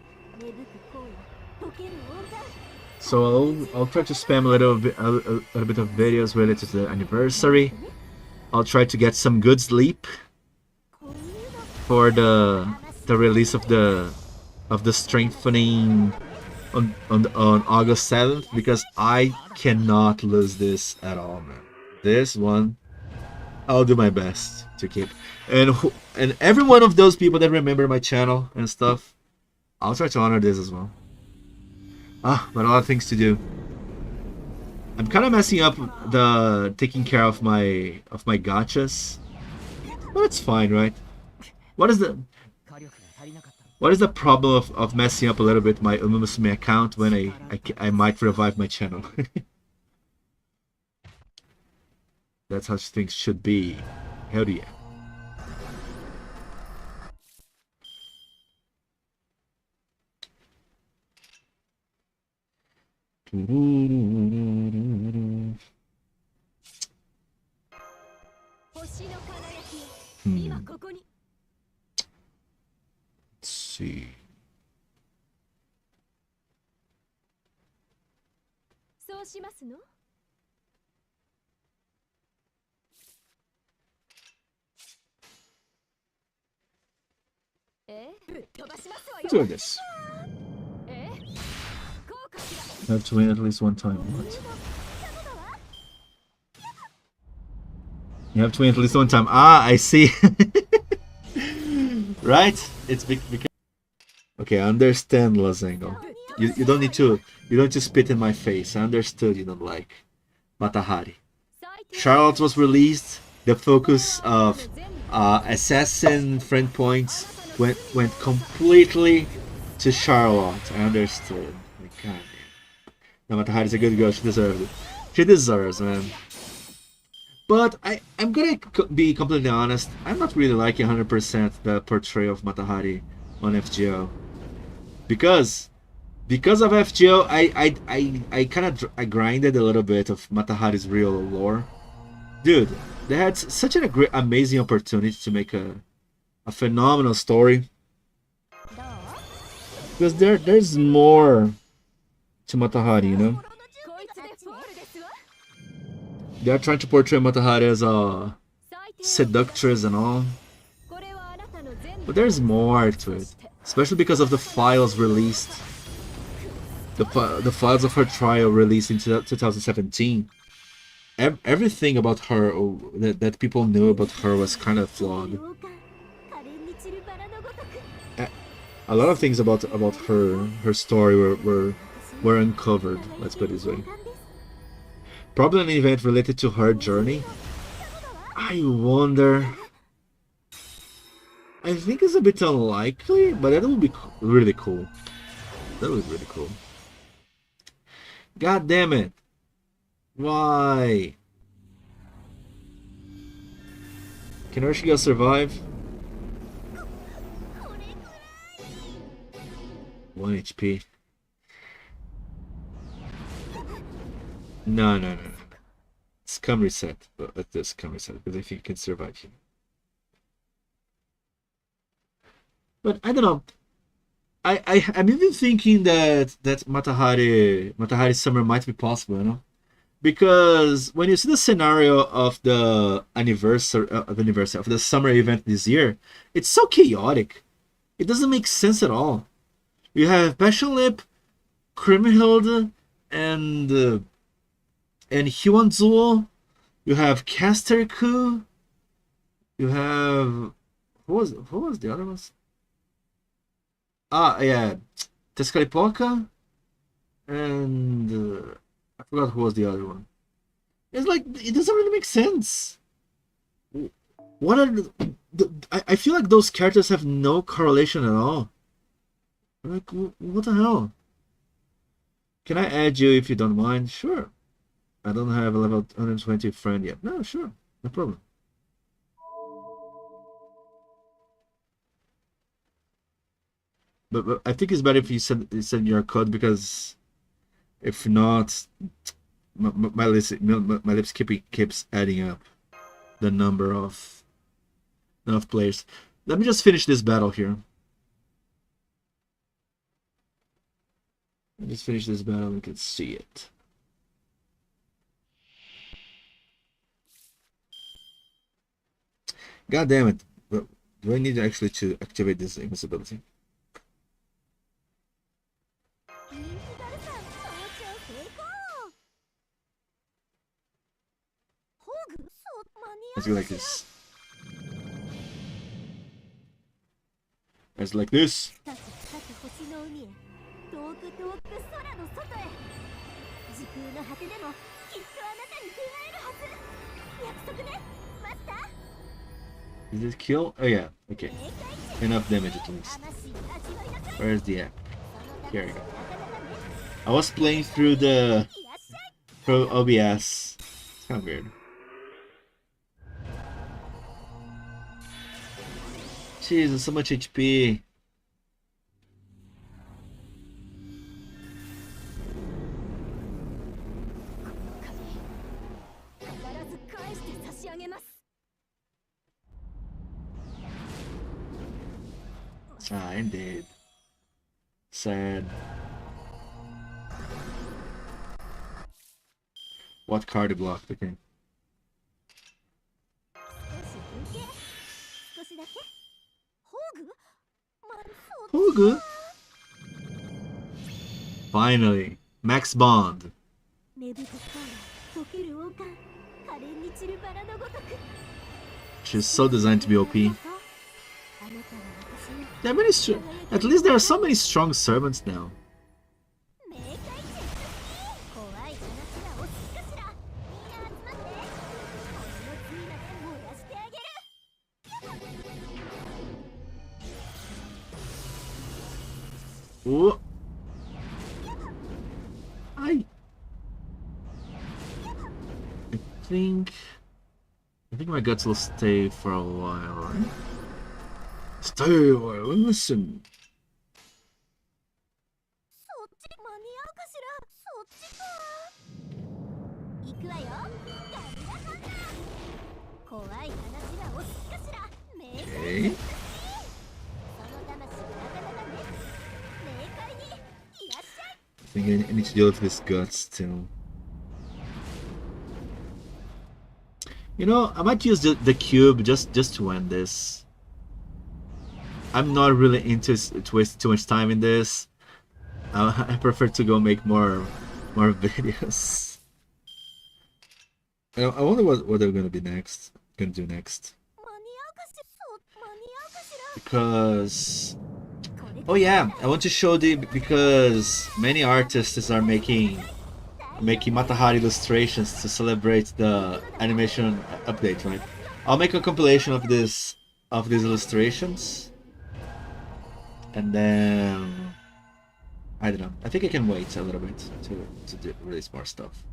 So I'll try to spam a little bit of videos related to the anniversary. I'll try to get some good sleep for the release of the strengthening on August 7th, because I cannot lose this at all, man. This one I'll do my best to keep, and every one of those people that remember my channel and stuff, I'll try to honor this as well. But a lot of things to do. I'm kind of messing up the taking care of my gachas, but it's fine, right? What is the problem of messing up a little bit my Umumusume account when I might revive my channel? That's how things should be. Hell yeah. Let's see. Let's do this. I have to win at least one time. What? You have to win at least one time. Ah, I see. Right? It's because. Okay, I understand, Lozengo. You don't need to spit in my face. I understood you don't like Matahari. Charlotte was released. The focus of assassin friend points went completely to Charlotte. I understood. Like, God damn. No, Matahari's a good girl. She deserves it. She deserves, man. But I'm gonna be completely honest. I'm not really liking 100% the portrayal of Matahari on FGO. Because of FGO, I kind of grinded a little bit of Matahari's real lore. Dude, they had such an amazing opportunity to make a phenomenal story. Because there's more to Matahari, you know? They're trying to portray Matahari as a seductress and all. But there's more to it. Especially because of the files released. The files of her trial released in 2017. Everything about her that people knew about her was kind of flawed. A lot of things about her story were uncovered, let's put it this way. Probably an event related to her journey. I wonder. I think it's a bit unlikely, but that would be really cool. That would be really cool. God damn it. Why? Can Urshiga survive? 1 HP. No. It's come reset. Let this come reset because I think it can survive here. But I don't know. I'm even thinking that Matahari summer might be possible, you know? Because when you see the scenario of the anniversary of the summer event this year, it's so chaotic. It doesn't make sense at all. You have Passionlip, Kriemhild, and Hyunzuo. You have Casterku. You have who was the other ones? Ah, yeah, Tezcatlipoca, and I forgot who was the other one. It's like it doesn't really make sense. What are I feel like those characters have no correlation at all. Like, what the hell? Can I add you if you don't mind? Sure. I don't have a level 120 friend yet. No, sure, no problem. But I think it's better if you send your code, because if not, my lips keeps adding up the number of players. Let me just finish this battle here. Just finish this battle. We can see it. God damn it! Do I need actually to activate this invincibility? Let's go like this. It's like this. Is it kill? Oh yeah, okay. Enough damage at least. Where's the app? Here we go. I was playing through the OBS. It's kind of weird. Jesus, so much HP. Ah, indeed. Sad. What card to block? Okay. Hogu? Finally. Max Bond. She's so designed to be OP. There are many at least there are so many strong servants now. Ooh. I think my guts will stay for a while, right? Stay a while and listen. Okay. I think I need to deal with this guts too. You know, I might use the cube just to end this. I'm not really into to waste too much time in this. I prefer to go make more videos. I wonder what they're gonna be next. Gonna do next. Because oh yeah, I want to show because many artists are making Matahari illustrations to celebrate the animation update, right? I'll make a compilation of these illustrations, and then I don't know. I think I can wait a little bit to release more stuff.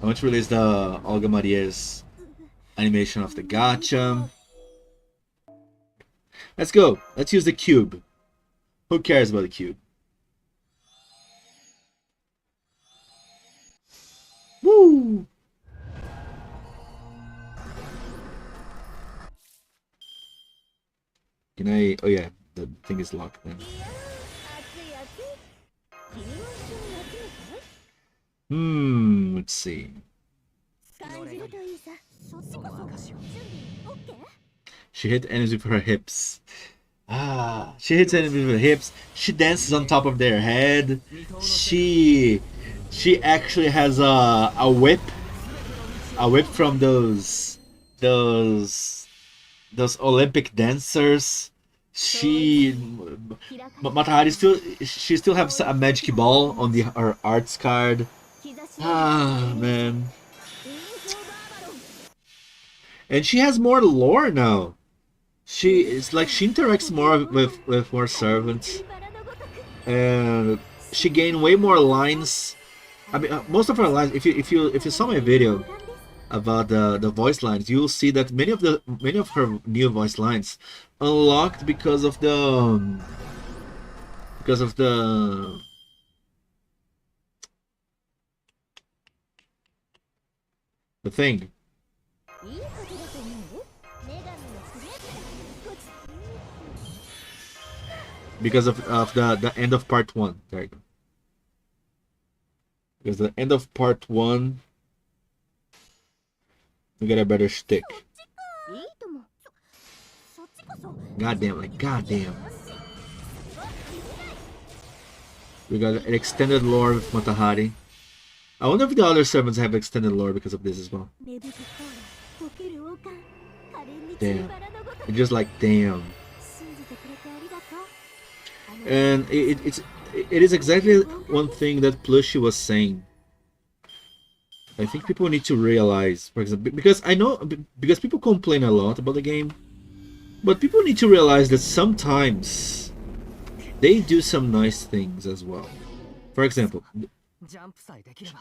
I want to release the Olga Maria's animation of the gacha. Let's go. Let's use the cube. Who cares about the cube? Woo! Can I? Oh yeah, the thing is locked then. Let's see. She hit enemies with her hips. Ah, she hits enemies with her hips. She dances on top of their head. She actually has a whip from those Olympic dancers. Matahari still has a magic ball on her arts card. Ah man, and she has more lore now. She interacts more with more servants, and she gained way more lines. I mean, most of her lines. If you saw my video about the voice lines, you'll see that many of her new voice lines unlocked because of the thing. Because of the end of part 1. There you go. Because the end of part 1, we get a better shtick. Goddamn. We got an extended lore with Matahari. I wonder if the other servants have extended lore because of this as well. Damn. It's just like damn. And it is exactly one thing that Plushy was saying. I think people need to realize, for example, because people complain a lot about the game, but people need to realize that sometimes they do some nice things as well. For example,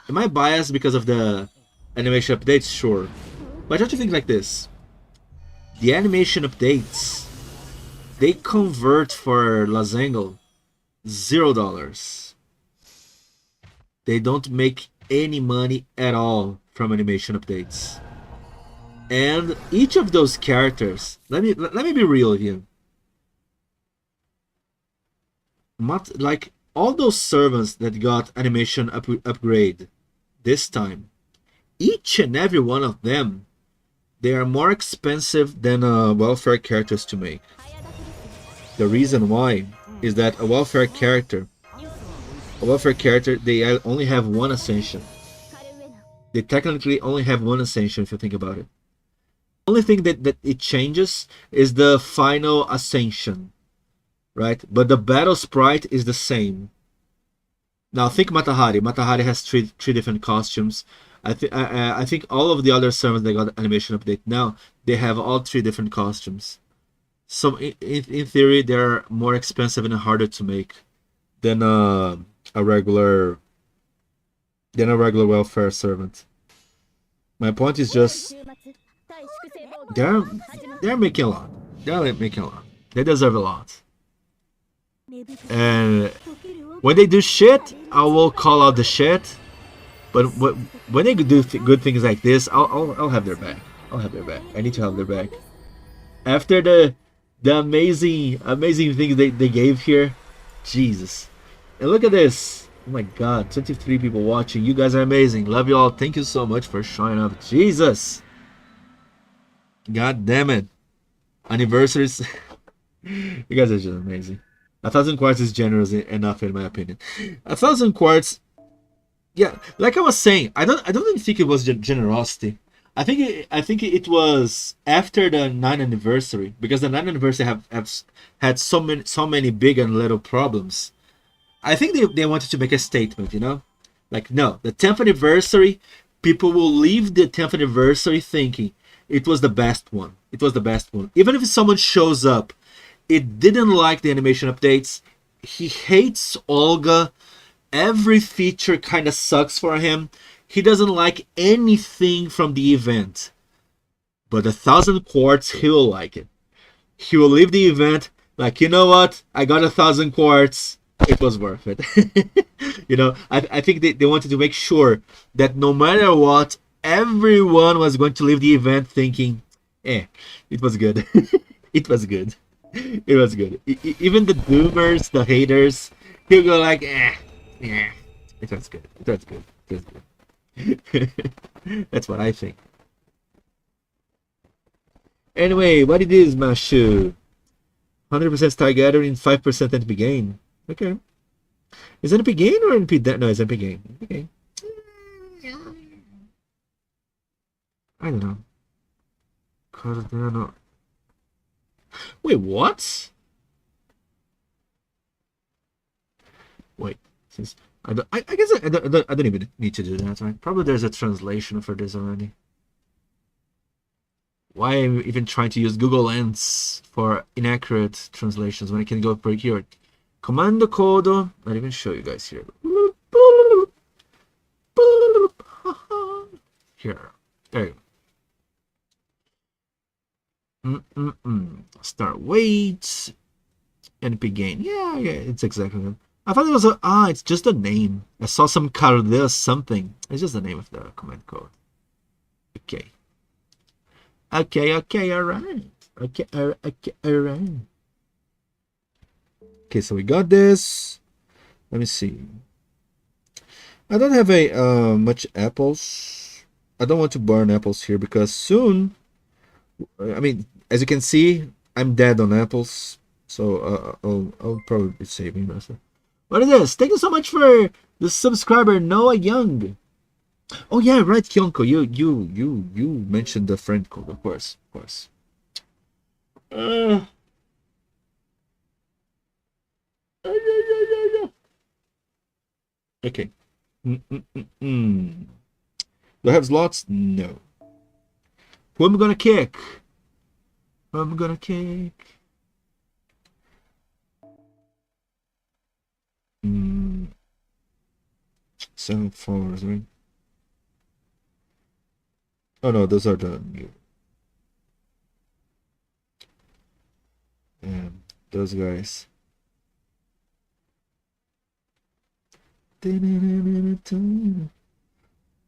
am I biased because of the animation updates? Sure, but I try to think like this: the animation updates they convert for Lazengo $0. They don't make any money at all from animation updates. And each of those characters, let me be real here. Like all those servants that got animation upgrade this time, each and every one of them, they are more expensive than welfare characters to make. The reason why is that a welfare character, they only have one ascension. They technically only have one ascension if you think about it. The only thing that it changes is the final ascension, right? But the battle sprite is the same. Now think Matahari. Matahari has three different costumes. I think all of the other servants that got animation update now, they have all 3 different costumes. So in theory, they're more expensive and harder to make than a regular welfare servant. My point is just they're making a lot. They're making a lot. They deserve a lot. And when they do shit, I will call out the shit. But when they do good things like this, I'll have their back. I'll have their back. I need to have their back. After the amazing things they gave here, Jesus. And look at this. Oh my God, 23 people watching. You guys are amazing. Love you all. Thank you so much for showing up. Jesus. God damn it. Anniversaries. You guys are just amazing. 1,000 quartz is generous enough in my opinion. 1,000 quartz, yeah, like I was saying, I don't even think it was generosity. I think it was after the 9th anniversary, because the 9th anniversary have had so many big and little problems. I think they wanted to make a statement, you know, like no, the 10th anniversary, people will leave the 10th anniversary thinking it was the best one. It was the best one. Even if someone shows up, it didn't like the animation updates. He hates Olga. Every feature kind of sucks for him. He doesn't like anything from the event. But 1,000 quartz, he will like it. He will leave the event like, you know what? I got 1,000 quartz. It was worth it. You know, I think they wanted to make sure that no matter what, everyone was going to leave the event thinking, it was good. It was good. It was good. Even the doomers, the haters, he'll go like, yeah, it was good. It was good. It was good. That's what I think. Anyway, what it is, Mashu? 100% star gathering, 5% NP gain. Okay. Is it NP gain or NP? No, it's NP gain. Okay. I don't know. Cardano. Wait, what? Wait, since I guess I don't even need to do that, right? Probably there's a translation for this already. Why am I even trying to use Google Lens for inaccurate translations when I can go per keyword? Command code. I'll even show you guys here. Here, there you go. Start weight. NP gain. Yeah, it's exactly that. I thought it was it's just a name. I saw some Cardea something. It's just the name of the command code. Okay. Okay, alright. Okay, alright. Okay, so we got this. Let me see. I don't have a much apples. I don't want to burn apples here because soon, I mean, as you can see, I'm dead on apples. So I'll probably be saving myself. What is this? Thank you so much for the subscriber, Noah Young. Oh yeah, right, Kyonko. You mentioned the friend code, of course. Okay. Do I have slots? No. Who am I gonna kick? I'm gonna kick. 7 followers, right? Oh no, those are the new. Those guys.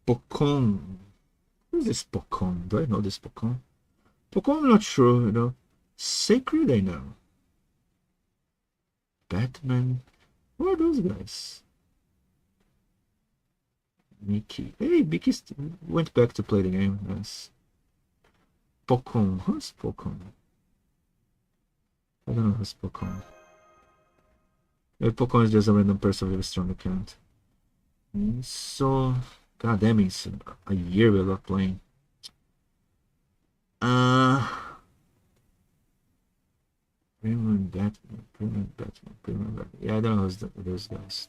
Pokon. Who's this Pokon? Do I know this Pokon? Pokon, I'm not sure, you know. Sacred, I know. Batman. Who are those guys? Mickey. Hey, Mickey went back to play the game. Nice. Pokon. Who's Pokon? I don't know who's Pokon. Maybe Pokon is just a random person with a strong account. So, god damn, it's a year without playing. Premium Batman. Yeah, I don't know who's those guys.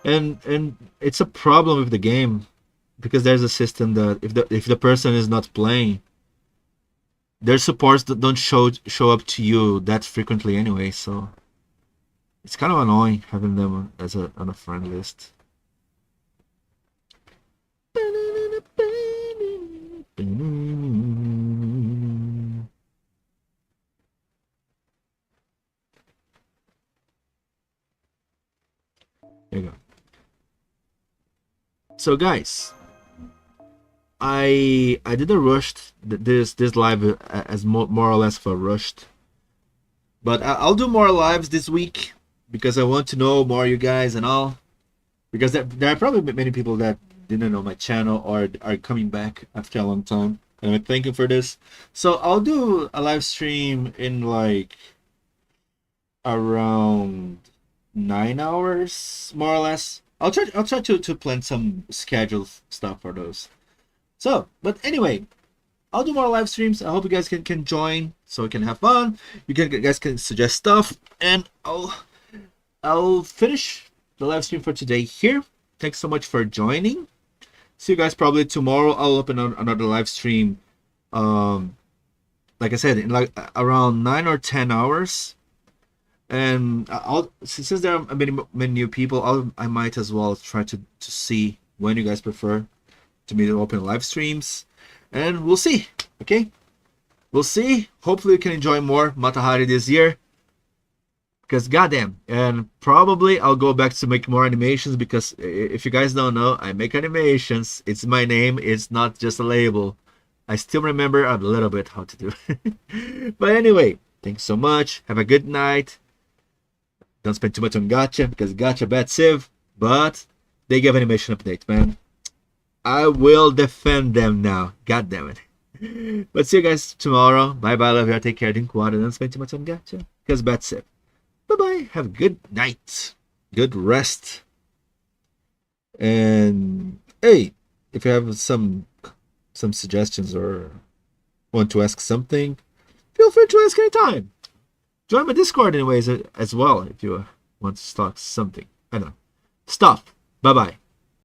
And it's a problem with the game because there's a system that if the person is not playing, their supports that don't show up to you that frequently anyway, so it's kind of annoying having them as on a friend list. There you go. So guys, I did a rushed this live as more or less for rushed, but I'll do more lives this week because I want to know more you guys and all, because there are probably many people that didn't know my channel or are coming back after a long time, and I'm thanking for this. So I'll do a live stream in like around 9 hours more or less. I'll try to plan some scheduled stuff for those. So, but anyway, I'll do more live streams. I hope you guys can join so we can have fun. You guys can suggest stuff, and I'll finish the live stream for today here. Thanks so much for joining. See you guys probably tomorrow. I'll open another live stream. Like I said, in like around 9 or 10 hours. And since there are many new people, I might as well try to see when you guys prefer to me to open live streams, and we'll see. Okay, we'll see. Hopefully, you can enjoy more Matahari this year, because goddamn, and probably I'll go back to make more animations, because if you guys don't know, I make animations. It's my name. It's not just a label. I still remember a little bit how to do it. But anyway, thanks so much. Have a good night. Don't spend too much on gacha, because gacha bad civ, but they give animation update, man. I will defend them now. God damn it. But see you guys tomorrow. Bye bye, love you. Take care. Drink water. Don't spend too much on gacha, because bad civ. Bye bye. Have a good night. Good rest. And hey, if you have some suggestions or want to ask something, feel free to ask anytime. Join my Discord anyways as well if you want to talk something. I don't know. Stuff. Bye bye.